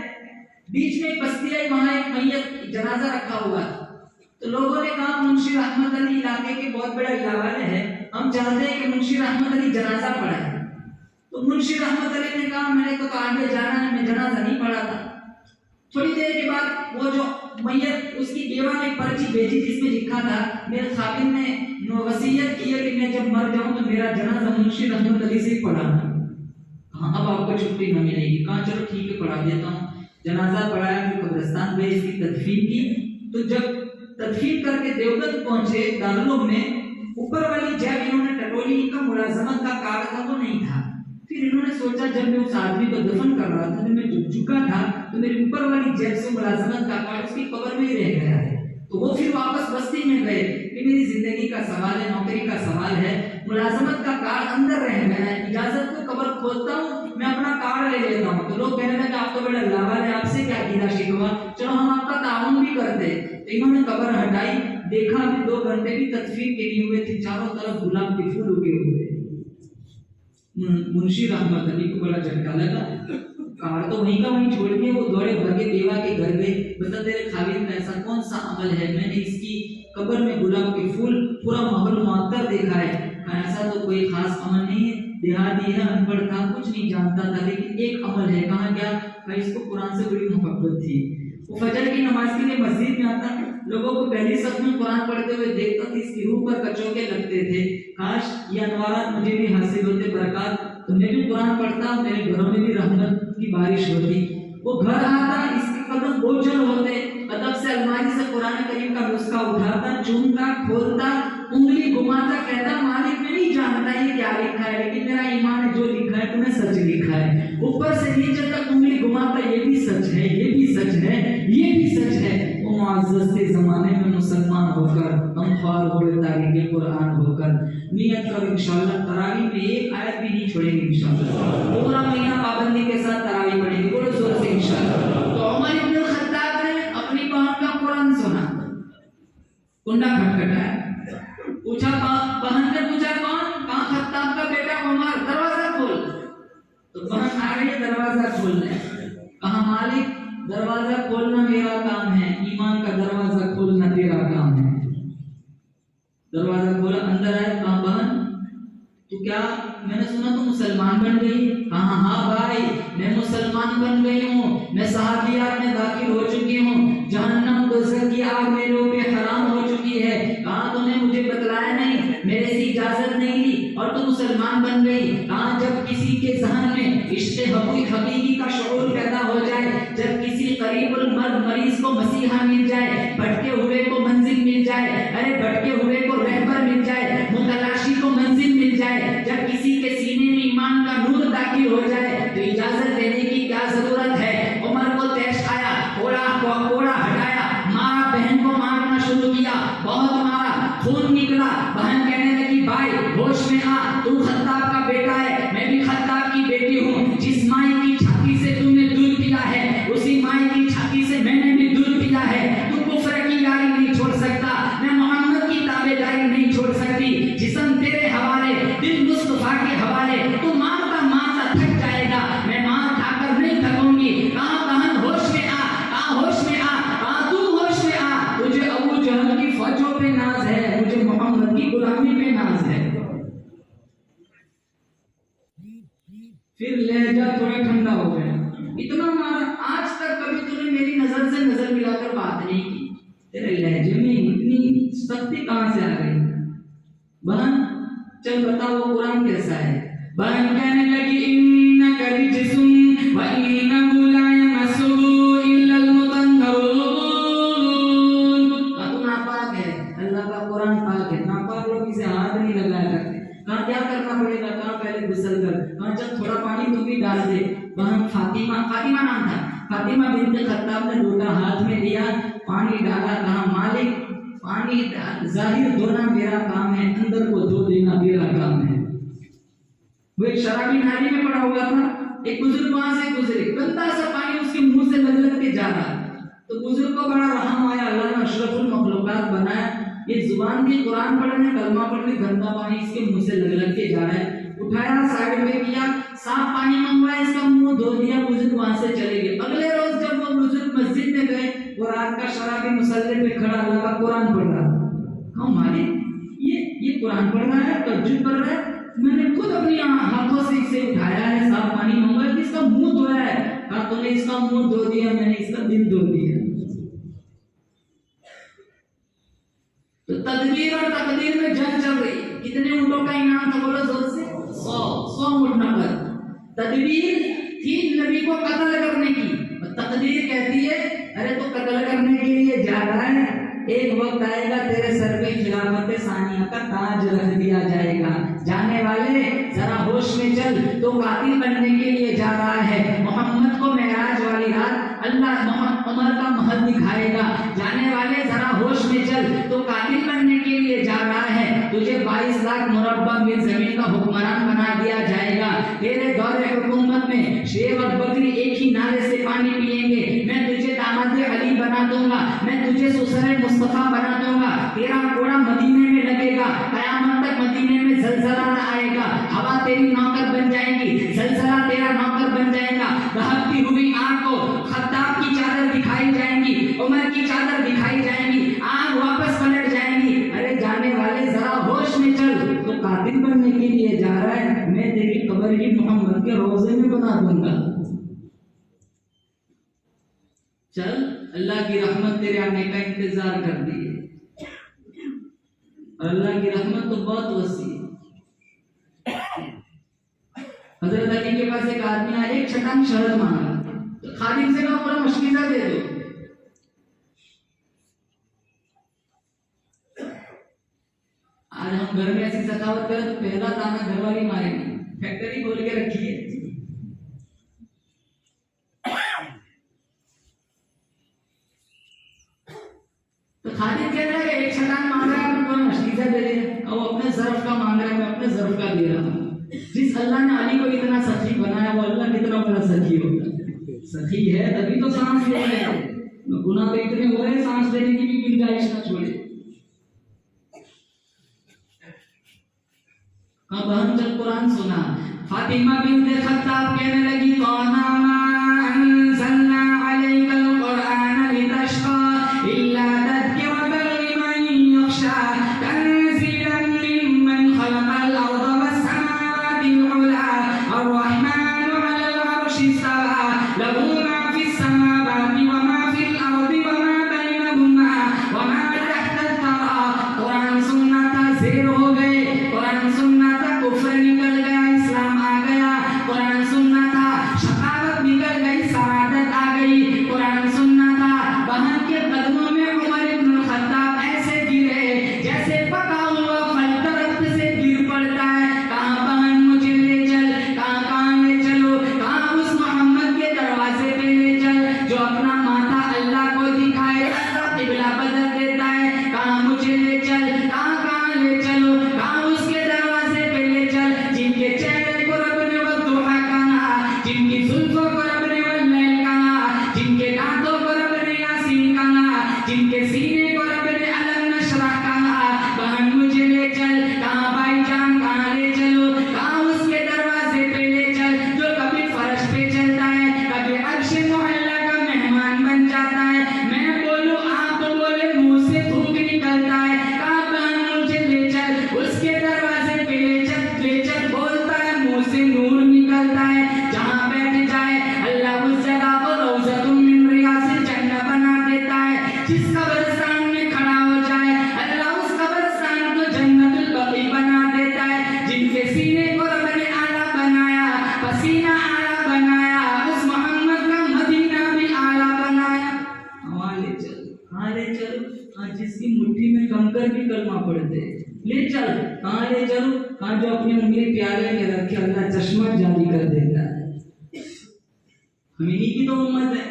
बीच में एक बस्ती आई, वहां एक मैयत जनाजा रखा हुआ था। तो लोगों ने कहा मुंशी रहमत अली इलाके के बहुत बड़े दरवाले हैं, हम चाहते हैं कि मुंशी रहमत अली जनाजा पढ़ाए। तो मुंशी रहमत अली ने कहा मेरे को तो आगे जाना है, मैं जनाजा नहीं पढ़ा था। थोड़ी देर के बाद वो जो मैयत, उसकी बेवा ने पर्ची भेजी जिसमें लिखा था मेरे खादिम ने वसीयत की है कि मैं जब मर जाऊं तो मेरा जनाजा मुंशी रहमत अली से पढ़ाना। हाँ अब आपको छुट्टी न मिलेगी। कहा चलो ठीक है पढ़ा देता हूँ। जनाजा पढ़ाया, फिर कब्रिस्तान में इसकी तदफीन की। तो जब तदफीन करके देवबंद पहुंचे दारुल उलूम में, ऊपर वाली जैब इन्होंने टटोली, इनका मुलाजमत का कार्ड था वो नहीं था। फिर इन्होंने सोचा जब मैं उस आदमी को दफन कर रहा था, जब मैं झुका था, तो मेरे ऊपर वाली जेब से मुलाजमत का कार्ड उसकी कब्र में ही रह गया है। तो वो फिर वापस बस्ती में गए कि मेरी जिंदगी का सवाल है, नौकरी का सवाल है, मुलाजमत का कार्ड अंदर रह गया है, इजाजत को कब्र खोलता हूँ, मैं अपना कार्ड ले लेता हूँ। तो लोग कहने लगे आप तो बड़ा लावाल है, आपसे क्या गिला शिकवा, चलो हम आपका ताउन भी करते। तो इन्होंने कब्र हटाई, देखा अभी 2 घंटे भी तदफीन के नहीं हुए थे, चारों तरफ गुलाब के फूल उगे हुए। मुंशी रहमत अली को बड़ा झटका लगा, कार तो वहीं का वहीं छोड़ के वो दौड़े भागे देवा के घर गए। बता तेरे खालिद में ऐसा कौन सा अमल है, मैंने इसकी कब्र में गुलाब के फूल पूरा महल मुअत्तर देखा है। ऐसा तो कोई खास अमल नहीं है, देहाती है, अनपढ़ था, कुछ नहीं जानता था, लेकिन एक अमल है। कहा क्या? इसको कुरान से बड़ी मोहब्बत थी। वो फजर की नमाज के लिए मस्जिद में आता, लोगों को पहली सफ में कुरान पढ़ते हुए देखता था, इसकी रूह पर कचौके लगते थे। काश ये अनवारात मुझे भी हासिल होते, बरकत, तो मैं भी कुरान पढ़ता, मेरे घरों में भी रहमत की बारिश होती। वो घर आता, इसके कदम बोझल होते, अदब से अलमारी से कुरान करीम का नुस्खा उठाता, चूमता, खोलता, उंगली घुमाता, कहता मालिक मैं नहीं जानता ये क्या लिखा है, लेकिन मेरा ईमान है जो लिखा है तूने सच लिखा है। ऊपर से नीचे तक उंगली घुमाता, ये भी सच है, ये भी सच है, ये भी सच है। वो मुअज़्ज़ज़ के जमाने में मुसलमान होकर, हम ख्वार हुए तारीख़ कुरान होकर, नियत करो इंशाअल्लाह तरावी में एक आयत भी नहीं छोड़ेंगे इंशाअल्लाह, पूरा महीना पाबंदी के साथ तरावी पढ़ेंगे, बोलो जोर से इंशाअल्लाह। तो उमर इब्न खत्ताब ने अपनी बहन का कुरान सुना, कुंडा खटखटाया, पूछा, बहन ने पूछा कौन? कहाँ? खत्ताब का बेटा उमर, दरवाजा खोल। तो बहन आ गई दरवाजा खोलने, कहा मालिक दरवाजा खोलना मेरा काम है, ईमान का दरवाजा खोलना तेरा काम है। दरवाजा खोला, अंदर आए, कहा बहन तू क्या, मैंने सुना तू मुसलमान बन गई? कहा हाँ भाई मैं मुसलमान बन गई हूँ, मैं सहाबियात में दाखिल हो चुकी हूँ, जहन्नम दोज़ख की आग मेरे ऊपर हराम हो चुकी है। कहा तूने मुझे बतलाया नहीं, मेरे से इजाजत नहीं ली और तू मुसलमान बन गई। कहा जब किसी के जहन में इश्क़ हकीकी का शऊर पैदा हो जाए, जब किसी करीबुल मर्द मरीज को मसीहा मिल जाए, भटके हुए को मंजिल मिल जाए, अरे भटके हुए को रहबर मिल जाए, मुतलाशी को मंजिल मिल जाए, जब किसी के सीने में ईमान का नूर दाखिल हो जाए, तो इजाजत देने की क्या जरूरत है? उमर को तैश आया, कोड़ा हटाया, मारा, बहन को मारना शुरू किया, बहुत मारा, खून निकला। बहन कहने लगी भाई होश में आ, तू खत्ताब का बेटा है, मैं भी खत्ताब की बेटी हूँ, जिस माई की छाती से तूने दूध पिया है उसी माई की छाती से मैंने भी दूध पिया है। तू कुफ्र की यारी नहीं छोड़ सकता, मैं मोहम्मद की ताबेदारी नहीं छोड़ सकती, जिस्म तेरे हवाले, दिल मुस्तफा के हवाले, तू मारता मारता थक जाएगा, मैं मार खाकर नहीं थकूंगी। कहा बहन होश में आ, कहा होश में आ, कहा तू होश में आ, तुझे अबू जहल की फौजों पे नाज है, मुझे मोहम्मद की गुलामी पे नाज है। फिर लहजा थोड़ा ठंडा हो गया, इतना मारा, आज तक कभी तूने मेरी नजर से नजर मिलाकर बात नहीं की, तेरे लहजे में इतनी सख्ती कहां से आ गई? बहन चल बता वो कुरान कैसा है? बहन कहने लगी इन्नका रिजसुन व इन्नहु ला यमस्सुहु इल्लल मुतहहरून। तू नापाक है, अल्लाह का कुरान पाक है, नापाक लोग इसे हाथ नहीं लगाया करते। कहा क्या करना पड़ेगा? कहा पहले गुस्ल कर। कहा चल थोड़ा पानी तू भी डाल दे। बहन फातिमा नाम था, फातिमा बिन्त खत्ताब ने लोटा हाथ में लिया, पानी डाला, कहा मालिक पानी जाहिर धोना मेरा काम है, अंदर को धो देना मेरा काम है। वो एक शराबी नाली में पड़ा हुआ था, एक बुजुर्ग वहां से गुजरे, गंदा सा पानी उसके मुंह से लग के जा रहा, तो बुजुर्ग को बड़ा रहम आया, अल्लाह ने अशरफुल मखलूकात बनाया, ये जुबान की कुरान पढ़ने कलमा पढ़ने गंदा पानी इसके मुंह से लग के जा रहा है। उठाया, साइड में किया, साफ पानी मंगवाया, इसका मुंह धो दिया, बुजुर्ग वहां से चले गए। अगले रोज जब वो बुजुर्ग मस्जिद में गए, वो रात का शराबी मुसल्ले पे खड़ा अल्लाह का कुरान पढ़ रहा। कहा मालिक ये कुरान पढ़ रहा है, तहज्जुद पढ़ रहा है, मैंने खुद अपनी हाथों से इसे उठाया है, साफ पानी मंगवाया, इसका मुंह धोया है। कहा तूने इसका मुंह धो दिया, मैंने इसका दिल धो दिया। तो तदबीर और तकदीर में जंग चल रही। कितने ऊँटों का इनाम था? बोलो जोर से, 100 ऊँट नकद। तदबीर थी नबी को कत्ल करने की, और तकदीर कहती है अरे तो कत्ल करने के लिए जा रहा है, एक वक्त आएगा तेरे सर पे खिलाफत सानिया का ताज रख दिया जाएगा। जाने वाले जरा होश में चल, तो कातिल बनने के लिए जा रहा है। मोहम्मद को मेराज वाली रात अल्लाह उमर का महल दिखाएगा। जाने वाले जरा होश में चल, तो कातिल बनने के लिए जा रहा है। तुझे 22 लाख मुरब्बा मील जमीन का हुक्मरान बना दिया जाएगा। तेरे दौरे हुकूमत में शेर और बकरी एक ही नाले से पानी पिएंगे। मैं तुझे दामाद अली बना दूंगा, मैं तुझे ससुर मुस्तफा बना दूंगा। तेरा कोड़ा मदीने में लगेगा, कयामत तक मदीने में जलजला न आएगा। हवा तेरी नौकर बन जाएगी, जलजला तेरा नौकर बन जाएगा। दहकती हुई आग को खत्ताब की चादर दिखाई जाएंगी, उमर की चादर दिखाई जाएंगी, आग वापस पलट जाएंगी। अरे जाने वाले जरा होश में चल, तो कातिल बनने के लिए जा रहा है। मैं तेरी कब्र ही मोहम्मद के रोजे में बना दूंगा। चल अल्लाह की रहमत तेरे आने का इंतजार कर दी है, और अल्लाह की रहमत तो बहुत वसी है। हजरत अली के पास एक आदमी आया, एक छटांग शहद मांगा, तो खादिम से कहा पूरा मशकीजा दे दो। आज हम घर में ऐसी सखावत करें तो पहला ताना घरवाली मारेगी, फैक्ट्री खोल के रखी है। तो खादिम कह रहा है एक छटांग मांग रहा है, पूरा मशकीजा दे दे, और वो अपने ज़र्फ का मांग रहा है, मैं अपने ज़र्फ का दे रहा हूँ। जिस अल्लाह ने अली को इतना सखी बनाया, वो अल्लाह कितना बड़ा सखी होगा। सखी है तभी तो सांस ले रहे हैं, गुनाह तो इतने हो रहे हैं सांस लेने की भी गुंजाइश ना छोड़े। हाँ बहन जब कुरान सुना, फातिमा बिन्त खत्ताब कहने लगी कौना अंज़लना अलैकल कुरान लितश्का इल्ला तज़किरतन लिमन यख्शा तंज़ीलन मिम्मन खलक़ल अर्ज़ वस्समावाति उला अर्रहमानु अलल अर्शि इस्तवा लहू मा फिस समावाति व मा फिल अर्ज़ि व मा बैनहुमा व मा तहता अथ-थरा। कुरान सुन्ना था ज़ेर हो गए, कुरान सुन्ना था कुफ्र निकल गया, इस्लाम आ गया। कुरान सुन्ना था शकावत निकल गई, सआदत आ गई। कुरान सुन्ना था बहन के कदमों में उमर इब्न खत्ताब ऐसे गिरे जैसे पका हुआ फल दरख्त से गिर पड़ता है। कहाँ बहन मुझे ले चल, कहाँ ले चलो, कहाँ उस मोहम्मद के दरवाजे पे ले चल जो अपना माथा अल्लाह को दिखाए, अल्लाह किबला बदल देता है। कहाँ मुझे ले चल, कहाँ ले चलो, कहाँ उसके दरवाजे पे ले चल जिनके चेहरे को रब ने वद्दुहा कहा, जिनकी जुल्फों को रब ने वल्लैल कहा, जिनके दांतों को रब ने यासीन कहा, जिनके सीने को रब ने अलम नशरह कहा। बहन मुझे ले चल, कहाँ भाईजान कहाँ ले चलो, कहाँ उसके दरवाजे पे ले चल जो कभी फर्श पे चलता है, कभी अर्श मुअल्ला का मेहमान बन जाता है। मैं बोलूं आप बोले मुंह से थूक निकलता है। कहाँ बहन मुझे ले चल, उसके दरवाजे पे ले चल बोलता है, मुंह से नूर निकलता है। जहाँ बैठ जाए अल्लाह उस जगह को रौज़तुम मिन रियाज़िल जन्नह बना देता है। जिस कब्रिस्तान में खड़ा हो जाए अल्लाह उस कब्रिस्तान को जन्नतुल बक़ी बना देता है। जिनके सीने को रब ने आला बनाया, पसीना आला बनाया, उस मोहम्मद का मदीना भी आला बनाया। वहाँ ले चल, कहाँ ले चल, जिसकी मुट्ठी में कंकर भी कलमा पढ़ते ले चल। कहाँ ले चलो, कहाँ जो अपनी उंगली प्याले में रखे अल्लाह चश्मा जारी कर देता है। हम इन्हीं की तो उम्मत है।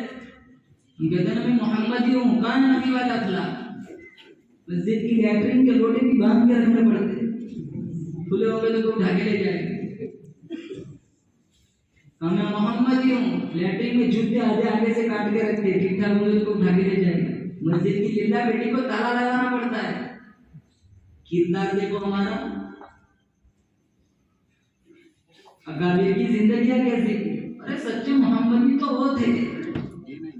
हम कहते हैं मैं मोहम्मदी हूँ, कहाँ नबी वाला अखलाक। मस्जिद की लैट्रिन के लोटे भी बांध के रखने पड़ते, खुले हो गए तो कोई ढाके ले जाएंगे। मैं मोहम्मदी हूँ, लैट्रिन में जूते आधे आगे से काट के रखते, ठीक ठाक होंगे तो कोई ढाके ले जाएंगे। मस्जिद की लिल्ला बेटी को ताला लगाना पड़ता है। किरदार देखो हमारा, अकाबिर की जिंदगी कैसी। अरे सच्चे मोहम्मदी तो वो थे।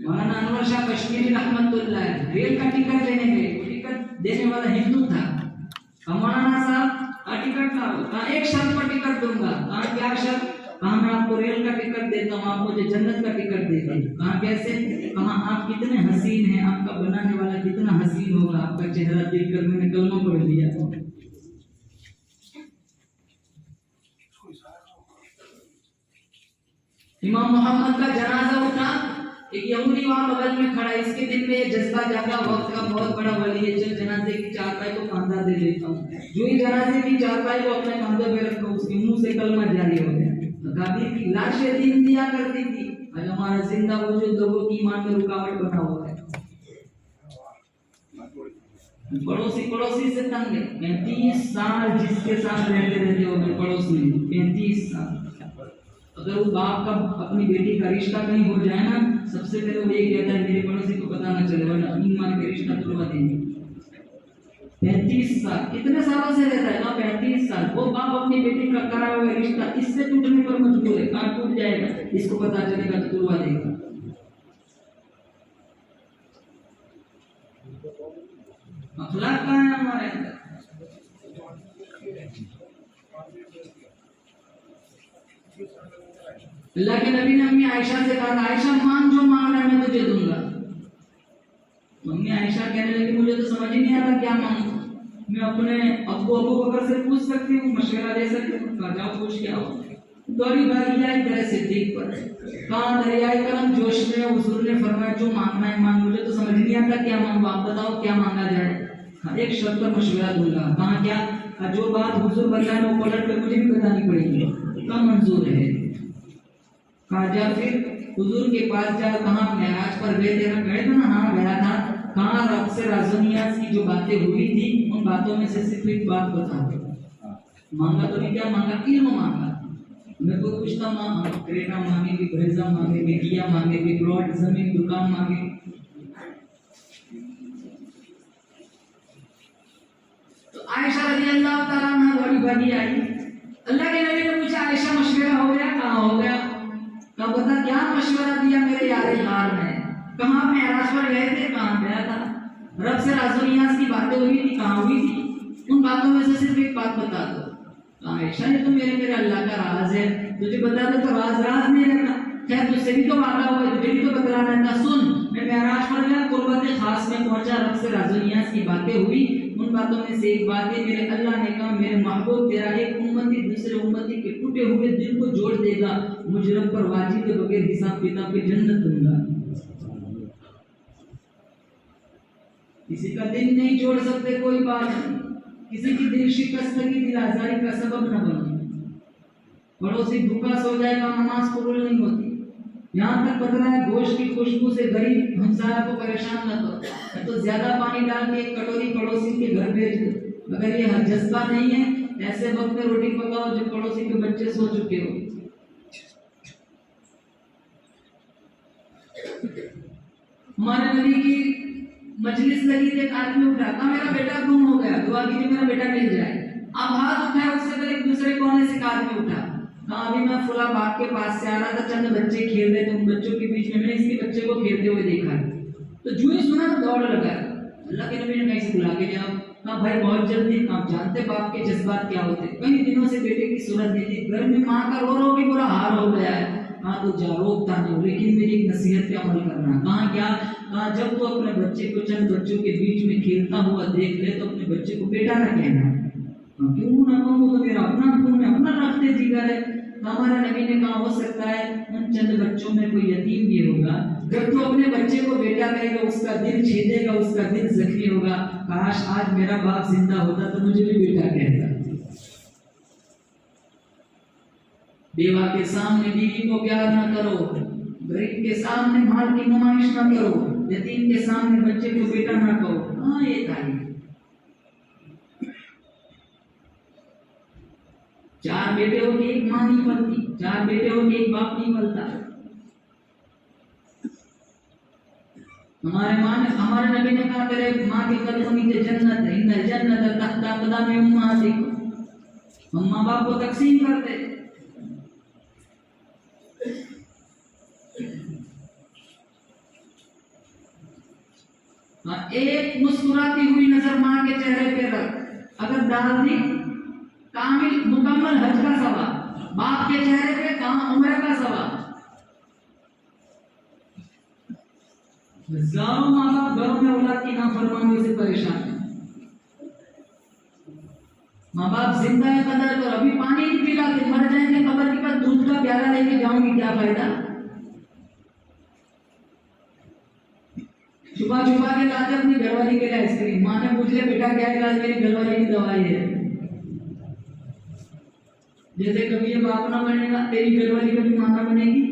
मौलाना अनवर शाह कश्मीरी रहमतुल्लाह रेल का टिकट लेने गए, टिकट देने वाला हिंदू था। मौलाना साहब का टिकट लाओ, कहा एक शर्त पर टिकट दूंगा। कहा क्या शर्त? कहा मैं आपको रेल का टिकट देता हूँ, आप मुझे जन्नत का टिकट देगा। कहा कैसे? कहा आप कितने हसीन हैं, आपका बनाने वाला कितना हसीन होगा, आपका चेहरा देखकर मैंने कलमा पढ़ लिया। इमाम मोहम्मद का जनाजा उठा, एक यहूदी वहां बगल में खड़ा, इसके दिल में ये जज्बा जागा, वक्त का बहुत बड़ा वली है, चल जनाजे की चारपाई को कांधा दे लेता हूँ। जो ही जनाजे की चारपाई को अपने कांधे पे रखा, उसके मुंह से कलमा जारी हो गया। अकाबिर की लाशें दीन दिया करती थी, आज हमारा जिंदा वजूद लोगों की ईमान में रुकावट बना हुआ है। पड़ोसी से तंग है। 35 साल जिसके साथ रहते हो पड़ोस में, 35 साल। अगर वो बाप का अपनी बेटी का रिश्ता कहीं हो जाए ना, सबसे पहले वो ये कहता है मेरे पड़ोसी को पता ना चले, वरना ईमान के रिश्ता तोड़वा देंगे। 35 साल, कितने सालों से रहता है ना? 35 साल। वो बाप अपनी बेटी का करा हुआ रिश्ता इससे टूटने पर मजबूर है, कहाँ टूट जाएगा, इसको पता चलेगा तो तोड़वा देगा। अखलाक कहाँ है हमारे अंदर? अल्लाह के नबी ने अम्मी आयशा से कहा, आयशा मान जो मांगना है मैं तुझे दूंगा। अम्मी आयशा कहने लगी मुझे तो समझ ही नहीं आता क्या मांगूं। मैं अपने अबू बकर से पूछ सकती हूँ, मशवरा दे सकती हूँ। कहा जाओ पूछ के आओ। दौड़ी भागी आई तरह सिद्दीक पर। कहा दरियाए करम जोश में हुजूर ने फरमाया जो मांगना है मांग, मुझे तो समझ नहीं आता क्या मांगू, आप बताओ क्या मांगा जाए। एक शर्त पर मशवरा दूंगा। कहा क्या? जो बात हुजूर बताए वो पलट कर मुझे भी बतानी पड़ेगी। कम मंजूर है। कहा जा फिर हुजूर के पास जा। कहाँ मेराज पर गए थे ना? गए थे ना? हाँ गया था। कहाँ रब से राज़नियास की जो बातें हुई थी उन बातों में से सिर्फ एक बात बता। मांगा तो नहीं, क्या मांगा? इल्म मांगा। मेरे को पूछता मांगा, क्रेटा मांगे कि ब्रेजा मांगे कि किया मांगे कि प्लॉट जमीन दुकान मांगे। तो आयशा रज़ियल्लाहु ताला अन्हा बड़ी भागी आई। अल्लाह के नबी ने पूछा आयशा मशवरा हो गया? कहाँ हो गया? कहा बता क्या मशवरा दिया मेरे यार यार ने। कहाँ मेराज पर गए थे? कहाँ गया था। रब से राज़नियास की बातें हुई थी, कहाँ हुई थी? उन बातों में से सिर्फ एक बात बता दो। आयशा ये तो मेरे अल्लाह का राज है, तुझे बता दो तो राज नहीं रहता। खैर तुझसे भी तो वादा हुआ, तुझे भी तो बतलाना था। सुन, मैं मेराज पर गया, कुर्बत खास में पहुंचा, रब से राज़नियास की बातें हुई। उन बातों में से एक बात है, मेरे अल्लाह ने कहा मेरे महबूब तेरा एक उम्मती दूसरे उम्मती के टूटे हुए दिल को जोड़ देगा, मुझे रब पर वाजिब के बगैर हिसाब किताब की जन्नत दूंगा। किसी का दिल नहीं जोड़ सकते कोई बात नहीं, किसी की दिल शिकस्त की दिल आजारी का सबब न बनो। पड़ोसी भूखा सो जाएगा, नमाज कबूल नहीं होती। यहाँ तक पता है गोश्त की खुशबू से गरीब हमसाया को परेशान न करो, तो ज्यादा पानी डाल के एक कटोरी पड़ोसी के घर भेज दो। अगर ये जज्बा नहीं है ऐसे वक्त में रोटी पकाओ जो पड़ोसी के बच्चे सो चुके हो। हमारे नबी की मजलिस लगी थी, एक आदमी उठा, कहा मेरा बेटा गुम हो गया, दुआ कीजिए मेरा बेटा मिल जाए। अब हाथ उठाया, उससे पहले एक दूसरे कोने से आदमी उठा, कहा अभी मैं फुला बाग के पास से आ रहा था, चंद बच्चे खेल रहे थे, उन बच्चों के बीच में मैंने इसके बच्चे को खेलते हुए देखा। तो जो ही सुना तो दौड़ लगा। अल्लाह के नबी ने कहीं से बुला के लिया। कहा भाई बहुत जल्दी, आप जानते बाप के जज्बात क्या होते। कई दिनों से बेटे की सूरत नहीं थी, घर में माँ का रो रो के बुरा हाल हो गया है। हाँ तो जा रोकता नहीं, लेकिन मेरी एक नसीहत पे अमल करना। कहा क्या? कहा जब तो अपने बच्चे को चंद बच्चों के बीच में खेलता हुआ देख ले तो अपने बच्चे को बेटा ना कहना। क्यों ना कहूँ, तो मेरा अपना खून है, अपना रखते जिगर है। हमारे नबी ने कहा हो सकता है उन चंद बच्चों में कोई यतीम भी होगा, जब तो अपने बच्चे को बेटा कहेगा उसका दिल छेदेगा, उसका दिल जख्मी होगा। काश आज मेरा बाप जिंदा होता तो मुझे भी बेटा कहता। बेवा के सामने बीवी को प्यार न करो, गरीब के सामने माल की नुमाइश न करो, यतीम के सामने बच्चे को बेटा न कहो। हाँ ये तारीफ। 4 बेटे हो के एक माँ नहीं पलती, 4 बेटे हो के एक बाप नहीं पलता। हमारे नबी ने कहा तेरे माँ के कदमों नीचे जन्नत है, इन्नल जन्नत तहता क़दमी उम्महातिकुम। हम माँ बाप को तकसीम करते। एक मुस्कुराती हुई नजर माँ के चेहरे पे रख, अगर डाल दी कामिल मुकम्मल हज का सवाब, बाप के चेहरे पे कहाँ उम्र का सवाब। हजारों माँ बाप घरों में औलाद की नाफरमानी से परेशान है। माँ बाप जिंदा है कदर करो, अभी पानी नहीं पिलाते, मर जाएंगे कब्र के पास दूध का प्याला लेके जाऊंगी, क्या फायदा। छुपा छुपा के लाते अपनी घरवाली के लिए आइसक्रीम। माँ ने पूछ लिया बेटा क्या है, मेरी घरवाली की दवाई है। जैसे कभी ये बाप ना बनेगा, तेरी घरवाली कभी माँ ना बनेगी।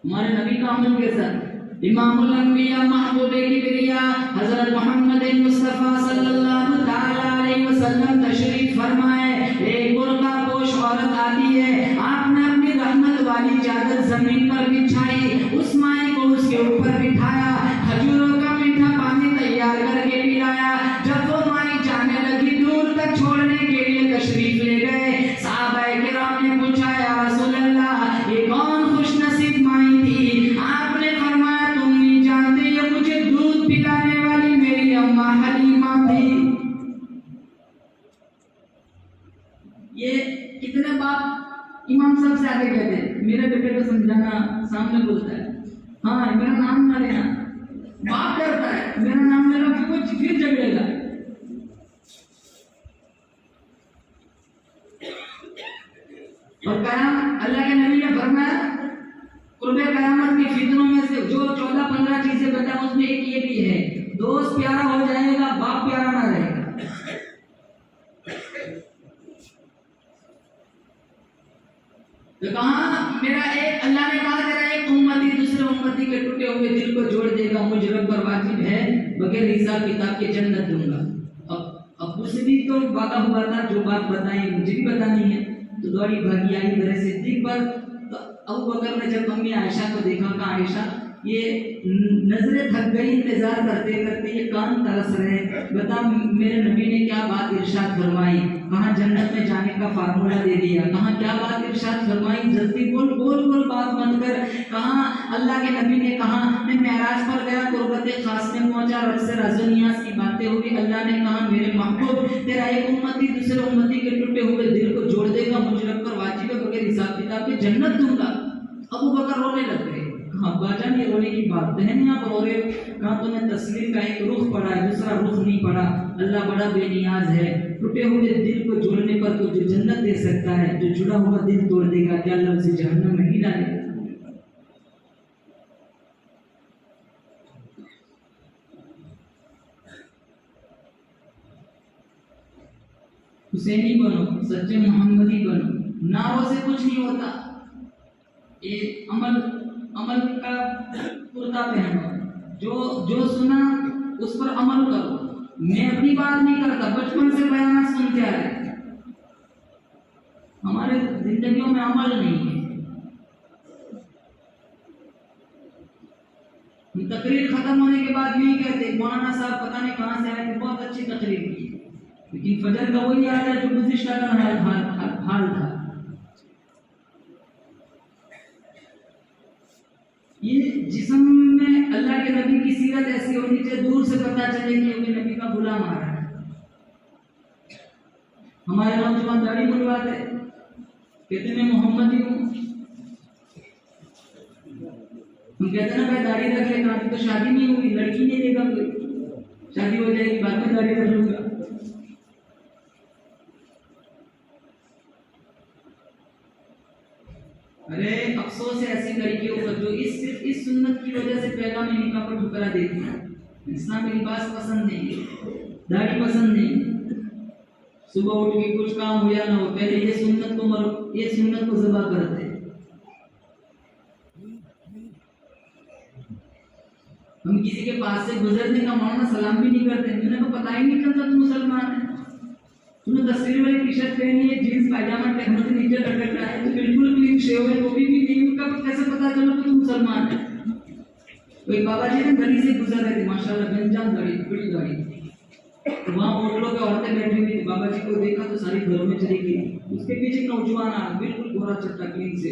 हमारे नबी का अमल के साथ इमामुल अंबिया महबूबे किबरिया हजरत मोहम्मद मुस्तफा सल्लल्लाहु तआला अलैहि वसल्लम तशरीफ फरमाए। एक बुर्का पोश औरत आती है, आपने अपनी रहमत वाली चादर जमीन पर बिछाई, उस माई को उसके ऊपर बिठाया, खजूरों का मीठा पानी तैयार करके पिलाया। जब वो माई जाने लगी, दूर तक छोड़ने के लिए तशरीफ ले गए। सहाबाए किराम ने पूछा या रसूल अल्लाह ये कौन खुशनसीब माई थी? आपने फरमाया तुम नहीं जानते, ये मुझे दूध पिलाने वाली मेरी अम्मा हलीमा थी। ये कितने बाप इमाम साहब से आगे कहते हैं मेरे बेटे को समझाना, सामने बोलता है हाँ मेरा नाम ना लेना, बाप करता है मेरा नाम लेना, फिर झगड़ेगा। और कयामत अल्लाह के नबी ने फरमाया कुर्बे कयामत के फितनों में से जो 14-15 चीजें बताया उसमें एक ये भी है, दोस्त प्यारा हो जाएगा, बाप प्यारा ना रहेगा। तो कहा मेरा एक अल्लाह ने कहा तेरा एक उम्मती दूसरे उम्मती के टूटे हुए दिल को जोड़ देगा, मुझ रब पर वाजिब है बगैर हिसाब किताब के जन्नत दूंगा। अब उससे भी तो वादा हुआ था, जो बात बताई मुझे भी बतानी है, तो दौड़ी भागी आई घर से दिख पर। तो अबू बकर ने जब अम्मी आयशा को देखा, कहा आयशा ये नजरें थक गई इंतजार करते करते, ये कान तरस रहे, बता मेरे नबी ने क्या बात इरशाद फरमाई, कहाँ जन्नत में जाने का फार्मूला दे दिया, कहाँ क्या बात इरशाद फरमाई, जल्दी बोल, गोल गोल बात मत कर। कहाँ अल्लाह के नबी ने कहा मैं मेराज पर गया, कुर्बत खास में पहुंचा, रब से राज़-ओ-नियाज़ की बातें हुई। अल्लाह ने कहा मेरे महबूब तेरा एक उम्मती दूसरे उम्मती के टूटे हुए दिल को जोड़ देगा, मुझ रब पर वाजिब है बगैर हिसाब किताब के जन्नत दूंगा। अबू बकर रोने लग गए। अब्बाजान ये रोने की बात है नहीं, आप रो रहे, कहा तूने तस्वीर का एक रुख पढ़ा है, दूसरा रुख नहीं पढ़ा। अल्लाह बड़ा बेनियाज है, टूटे हुए दिल को जोड़ने पर तो जो जन्नत दे सकता है, जो जुड़ा हुआ दिल तोड़ देगा क्या अल्लाह उसे जहन्नम में नहीं डालेगा। हुसैनी बनो, सच्चे मोहम्मदी बनो, नारों से कुछ नहीं होता, ये अमल का कुर्ता पहनो, जो सुना उस पर अमल करो। मैं अपनी बात नहीं करता, बचपन से बयान सुनते आ रहे, हमारे जिंदगियों में अमल नहीं है। हम तकरीर खत्म होने के बाद यही कहते मौलाना साहब पता नहीं कहाँ से आए थे, बहुत अच्छी तकरीर की, लेकिन फजर का वही याद है जो गुज़िश्ता का हाल था। ये जिस्म में अल्लाह के नबी की सीरत ऐसी होनी चाहिए, दूर से पता चले कि ये नबी का गुलाम आ रहा है। हमारे नौजवान दाढ़ी बुलवाते, कहते मैं मोहम्मदी हूँ, हम कहते ना भाई दाढ़ी रख ले, अभी तो शादी नहीं हुई, लड़की नहीं देगा कोई, शादी हो जाएगी बाद में दाढ़ी रख लूंगा। अरे अफसोस है ऐसी लड़कियों पर जो सिर्फ इस सुन्नत की वजह से पैगाम निकाह पर ठुकरा देती है। इस्लाम में लिबास पसंद नहीं, दाढ़ी पसंद नहीं, सुबह उठ के कुछ काम हो या ना हो पहले ये सुन्नत को ज़बा करते। हम किसी के पास से गुजरने का मौलाना सलाम भी नहीं करते, मैंने तो पता ही नहीं चलता तुम मुसलमान है। तुमने तस्वीर वाली टी शर्ट पहनी है, जीन्स पायजामा टखनों से नीचे लटक रहा है, तो बिल्कुल क्लीन शेव है, टोपी भी नहीं, उनका कैसे पता चलो कि तुम मुसलमान है। कोई बाबा जी ने गली से गुजर रहे थे, माशाल्लाह गंजाम गाड़ी, बड़ी गाड़ी, तो वहाँ होटलों पे औरतें बैठी हुई थी, बाबा जी को देखा तो सारी घरों में चली गई। उसके पीछे नौजवान आ, बिल्कुल गोरा चट्टा क्लीन से,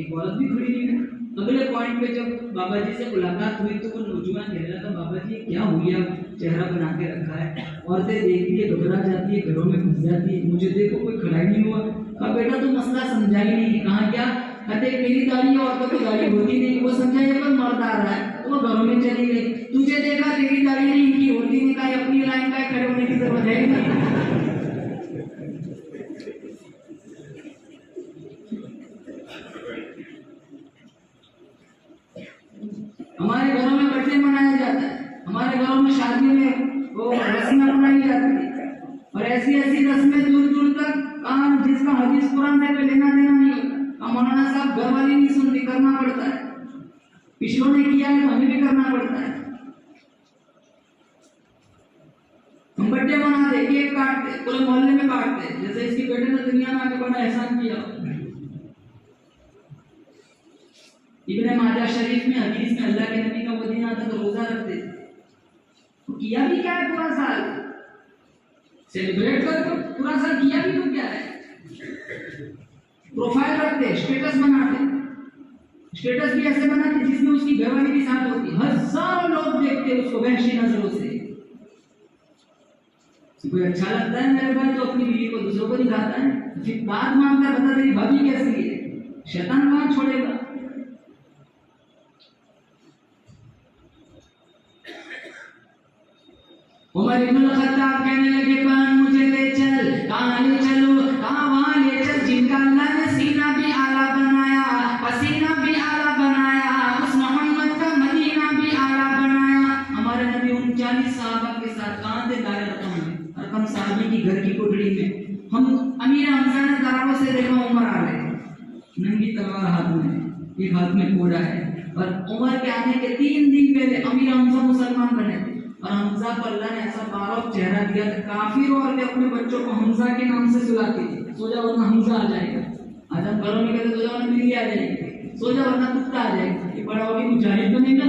एक औरत भी खड़ी नहीं है। अगले पॉइंट पे जब बाबा जी से मुलाकात हुई तो वो नौजवान कह रहा था बाबा जी क्या हुआ, चेहरा बना के रखा है, औरतें देखती है घबरा जाती है, घरों में घुस जाती है, मुझे देखो कोई खड़ा ही नहीं हुआ। कहा बेटा तो मसला समझा ही नहीं। कहा क्या? कहते मेरी दाढ़ी औरतों को दाढ़ी होती नहीं, वो समझा ये पर मर्द आ रहा है, तो वो घरों में चली गई। तुझे देखा तेरी दाढ़ी नहीं, इनकी होती नहीं, कहा अपनी लाइन का खड़े होने की जरूरत है नहीं। हमारे घरों में बर्थडे मनाया जाता है, हमारे घरों में शादियों में वो रस्में मनाई जाती है, और ऐसी ऐसी रस्में दूर दूर तक कहाँ जिसका हदीस कुरान से लेना देना नहीं होता। मौलाना साहब घर वाली नहीं सुनती, करना पड़ता है, पिछलों ने किया है तो हमें भी करना पड़ता है। हम बर्थडे मनाते, केक काटते, पूरे मोहल्ले में काटते, जैसे इसकी बेटे ने दुनिया में आके बड़ा एहसान किया। इब्ने माजा शरीफ में हदीस में अल्लाह के नबी का वो दिन आता तो रोजा रखते, तो किया भी क्या है पूरा साल सेलिब्रेट कर, पूरा साल किया भी तो क्या है, प्रोफाइल रखते, स्टेटस बनाते, स्टेटस भी ऐसे बनाते जिसमें उसकी घरवाली भी साथ होती, हजारों लोग देखते उसको वहशी नजरों से। कोई अच्छा लगता है मेरे भाई तो अपनी बीवी को दूसरों को दिखाता है, फिर बात मांगता है बता तेरी भाभी कैसी है, शैतान कहाँ छोड़ेगा। उमर इब्न खत्ताब कहने लगे बहन मुझे ले चल, कहाँ ले चलो, कहाँ वहाँ ले चल जिनका अल्लाह ने सीना भी आला बनाया, पसीना भी आला बनाया, उस मोहम्मद का मदीना भी आला बनाया। हमारे नबी 39 सहाबा के साथ कहाँ थे? दायरे अरकम साहबी की घर की कोठरी में। हम अमीर हमजा ने दरारों से देखा उमर आ रहे, नंगी तलवार हाथ में, एक हाथ में घोड़ा है। और उमर के आने के 3 दिन पहले अमीर हमजा मुसलमान बने थे और हमजा को अल्लाह ने ऐसा बारोक चेहरा दिया था, काफिर औरतें अपने बच्चों को हमजा के नाम से सुलाती थी, सो जाओ वरना हमजा आ जाएगा। आजम घरों में कहते सो जाओ वरना बिल्ली आ जाएगी, सो जाओ वरना कुत्ता आ जाएगा। ये बड़ा होकर मुजाहिद बनेगा।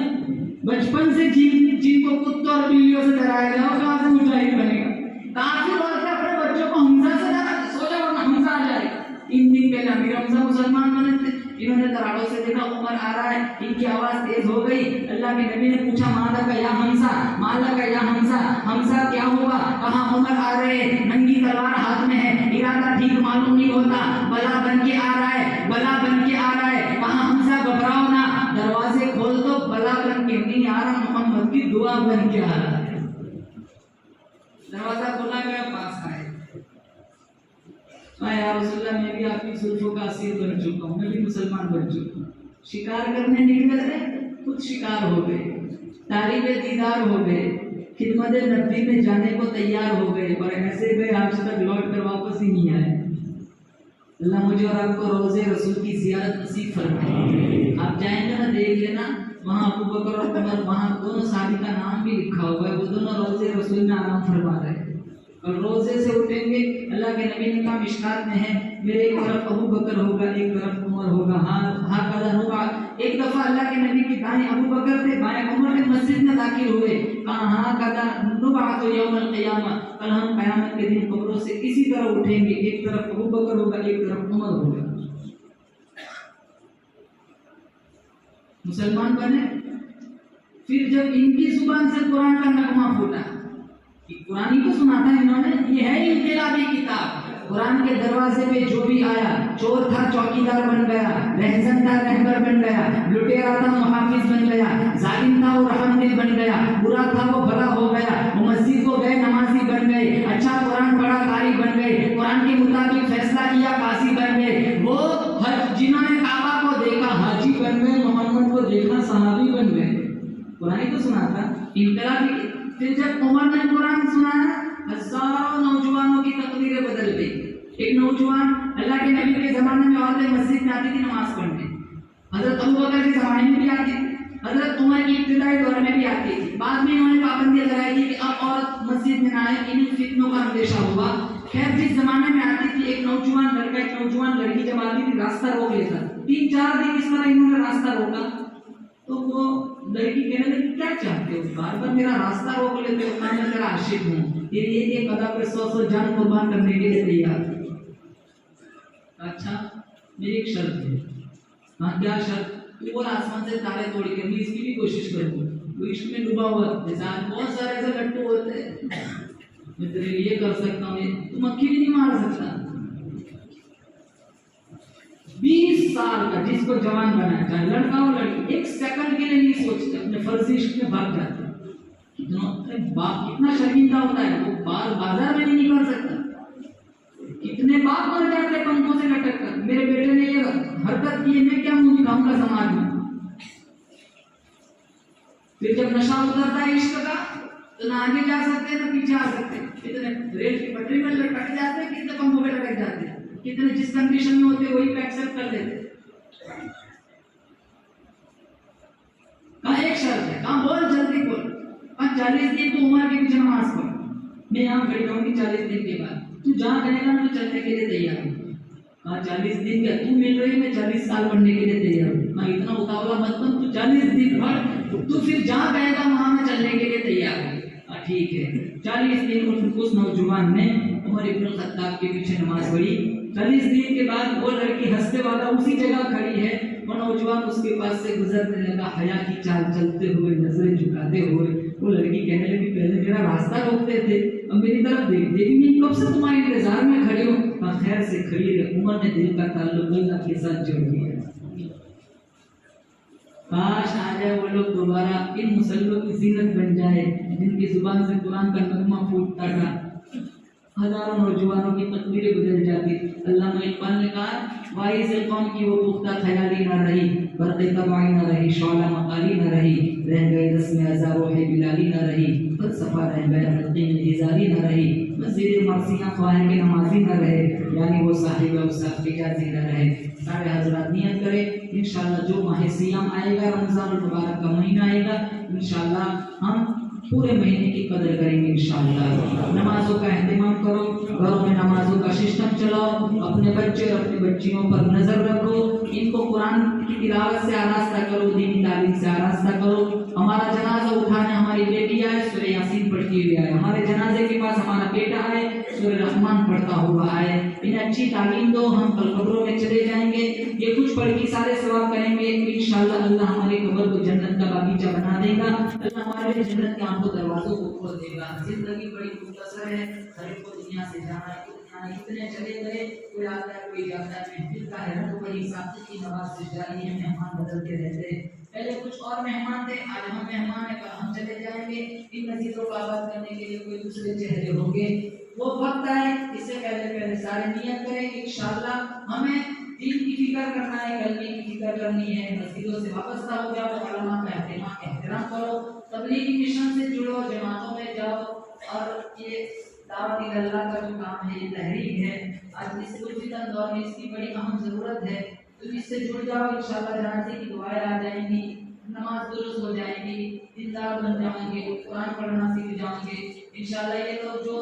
बचपन से जिनको कुत्तों और बिल्लियों से डराया गया वो कहाँ से मुजाहिद बनेगा। काफिर औरतें अपने बच्चों को हमजा से डराती, सो जाओ वरना हमजा आ जाएगा। 3 दिन पहले अमीर हमजा मुसलमान बने थे। इन्होंने दरारों से देखा उमर आ रहा है, इनकी आवाज तेज हो गई। अल्लाह के नबी ने पूछा माला का या हमजा, माला का या हमजा, हमजा क्या हुआ? कहा उमर आ रहे, नंगी तलवार हाथ में है, इरादा ठीक मालूम नहीं होता, बला बन के आ रहा है, बला बन के आ रहा है। कहा हमजा घबराओ ना, दरवाजे खोल दो, बला बन के नहीं आ रहा, मोहम्मद की दुआ बन के आ रहा है। दरवाजा खोला गया, पास आए, या रसूलल्लाह मैं भी आपकी जुल्फों का असीर बन चुका हूँ, मैं भी मुसलमान बन चुका हूँ। शिकार करने निकले थे, खुद शिकार हो गए, तारीफ दीदार हो गए, खिदमत नबी में जाने को तैयार हो गए और ऐसे गए आज तक लौट कर वापस ही नहीं आए। अल्लाह मुझे और आपको रोज़े रसूल की ज़ियारत नसीब फरमाए। आप जाएंगे ना, देख लेना वहाँ अबू बकर और उमर, वहाँ दोनों साहबी का नाम भी लिखा हुआ है, वो दोनों रोज़े रसूल में आराम फरमा रहे हैं। और रोजे से उठेंगे, अल्लाह के नबी ने कहा मिशकात में है, मेरे एक तरफ अबू बकर होगा, एक तरफ उमर होगा, हाँ कदा होगा। एक दफा अल्लाह के नबी के दाएं अबू बकर थे, बाएं उमर के मस्जिद में दाखिल हुए, कहा हाँ कदा नुबाअत यौमल क़ियामा, कल हम क़यामत के दिन कब्रों से इसी तरह उठेंगे, एक तरफ अबू बकर होगा, एक तरफ उमर होगा। मुसलमान बने। फिर जब इनकी जुबान से कुरान का नगमा फूटा, कुरान ही तो सुनाता है इन्होंने, ये है इनकलाबी किताब। कुरान के दरवाजे पे जो भी आया, चोर था चौकीदार बन गया, रहजन था रहबर बन गया, लुटेरा था मुहाफिज बन गया, जालिम था वो रहमदिल बन गया, बुरा था वो भला हो गया, वो मस्जिद को गए नमाजी बन गए, अच्छा कुरान पढ़ा कारी बन गए, कुरान के मुताबिक फैसला किया काजी बन गए, वो जिन्होंने काबा को देखा हाजी बन गए, मोहम्मद को देखा सहाबी बन गए। कुरान ही तो सुनाता इनकलाबी। फिर जब उमर ने कुरान सुनाया, हजारों नौजवानों की तकदीरें बदल गई। एक नौजवान अल्लाह के नबी के जमाने में औरतें मस्जिद में आती थी नमाज पढ़ने, हजरत अबू बकर के जमाने में भी आती थी, हजरत उमर की इब्तिदाई दौर में भी आती थी। बाद में इन्होंने पाबंदियां लगाई थी कि अब औरत मस्जिद में ना आए, इन फितनों का अंदेशा हुआ। खैर जिस जमाने में आती थी, एक नौजवान लड़का एक नौजवान लड़की जब आती थी रास्ता रोक लेता, 3-4 दिन इस तरह इन्होंने रास्ता रोका, तो वो लड़की कहने लगी क्या चाहते हो, बार बार मेरा रास्ता रोक लेते हो, मैं तेरा आशिक हूँ, ये एक कदम पे 100 जान कुर्बान करने के लिए तैयार। अच्छा मेरी एक शर्त है। हाँ क्या शर्त? तू बोल आसमान से तारे तोड़ के, मैं इसकी भी कोशिश करूँगा। वो इश्क में डूबा हुआ, जैसा बहुत सारे ऐसे लट्टू होते हैं, मैं तेरे लिए कर सकता हूँ, तू मक्खी भी नहीं मार सकता। 20 साल का जिसको जवान बनाया, चाहे लड़का हो लड़की, एक सेकंड के लिए नहीं सोचते, अपने फर्जी इश्क में भाग जाते। बाप कितना शर्मिंदा होता है, वो बाजार में नहीं निकल सकता। कितने बाप मर जाते पंखों से लटक कर, मेरे बेटे ने ये हरकत की, मैं क्या मुंह दिखाऊंगा समाज में। फिर जब नशा उतरता है इश्क का, तो ना आगे जा सकते ना पीछे आ सकते। कितने रेल की पटरी में लटक जाते हैं, कितने पंखों पे लटक जाते हैं, कितने जिस कंडीशन में होते वही पे एक्सेप्ट कर लेते। कहाँ एक शर्त है, कहाँ बोल जल्दी बोल, 40 दिन तो उम्र के पीछे नमाज पढ़, मैं यहाँ खड़ी रहूंगी 40 दिन के बाद, तू जहाँ कहेगा मैं चलने के लिए तैयार हूँ। हाँ 40 दिन क्या तू मिल रही, मैं 40 साल पढ़ने के लिए तैयार हूँ। हाँ इतना उतावला मत बन, तू 40 दिन पढ़, तू फिर जहाँ कहेगा वहाँ मैं चलने के लिए तैयार हूँ। ठीक है। 40 दिन उस नौजवान ने उमर इब्न खत्ताब के पीछे नमाज पढ़ी। 40 दिन के बाद वो लड़की हंसते वाला उसी जगह खड़ी है, वो नौजवान उसके पास से गुजरने लगा, हया की चाल चलते हुए, नजरें झुकाते हुए। वो लड़की कहने लगी पहले मेरा रास्ता रोकते थे, अब मेरी तरफ देखते भी नहीं, कब से तुम्हारे इंतजार में खड़ी हो, खैर से खरीद उमर ने दिल का ताल्लुक अल्लाह के साथ जोड़ दिया। काश आ जाए वो लोग दोबारा, इन मुसल्लों की जीनत बन जाए जिनकी जुबान से कुरान का नगमा फूटता था, हजारों नौजवानों की तकदीरें बदल जाती। अल्लामा इकबाल ने कहा, वाइस कौम की वो पुख्ता ख्याली ना रही, बर्क़े तबाही ना रही, शौला मकाली ना रही, रह गए रस्म अज़ारो है बिलाली ना रही, फलसफा रह गया हल्के में इजारी ना रही, मस्जिद मरसियाँ ख्वाहिश के नमाजी ना रहे, यानी वो साहिब औसाफ के जाती ना रहे। सारे हजरात नियत करें, इंशाअल्लाह जो माह सियाम आएगा, रमज़ान मुबारक का महीना आएगा, इंशाअल्लाह हम पूरे महीने की कदर करेंगे इंशाअल्लाह। नमाजों का एहतमाम करो, घरों में नमाजों का सिस्टम चलाओ, अपने बच्चे और अपनी बच्चियों पर नजर रखो, इनको कुरान की तिलावत से आरास्ता करो, दीनी तालीम से आरास्ता करो। हमारा जनाजा उठाने हमारी बेटी आए, सूरह यासीन पढ़ती हुई आए, हमारे जनाजे के पास हमारा बेटा आए, सूरह रहमान पढ़ता हुआ आए। इन्हें अच्छी तालीम दो, हम कल कब्रों में चले जाएंगे, ये कुछ पढ़ के सारे सवाब करेंगे इंशाअल्लाह। अल्लाह हमारे कब्र को जन्नत का बागीचा बना देगा, अल्लाह हमारे लिए जन्नत के आंखों दरवाजों को खोल देगा। जिंदगी बड़ी मुख्तसर है, हर एक को दुनिया से जाना है, इतने चले गए, कोई आता है कोई जाता है, महफिल का है ना, तो वही साथी की नवाज से जारी है, मेहमान बदलते रहते हैं। पहले कुछ और मेहमान थे, आज हम मेहमान है, कल हम चले जाएंगे। इन नजीरों को आबाद करने के लिए कोई दूसरे चेहरे होंगे, वो वक्त आए, इससे पहले पहले सारे नियत करें इंशाअल्लाह। हमें दीन की फिक्र करना है, कलमे की फिक्र करनी है, मस्जिदों से वापस हो जाओ, उलमा का एहतराम करो, तबलीगी मिशन से जुड़ो, जमातों में जाओ, और ये दावत अल्लाह का जो काम है, ये तहरीक है, आज इस मुश्किल दौर में इसकी बड़ी अहम ज़रूरत है। तो इससे जुड़ जाओ इंशाअल्लाह, जनाज़े की दुआएं आ जाएंगी, नमाज दुरुस्त हो जाएगी, दीनदार बन जाएंगे, कुरान पढ़ना सीख जाएंगे इंशाअल्लाह। ये लोग जो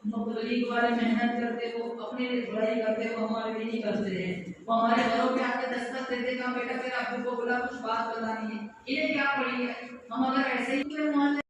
तबलीग वाले मेहनत करते वो अपने लिए बुराई करते, वो हमारे लिए नहीं करते हैं, वो हमारे घरों पे आके दस्तक देते का बेटा तेरा अब्बू को बोला कुछ बात बतानी है, इन्हें क्या पड़ी है। हम अगर ऐसे ही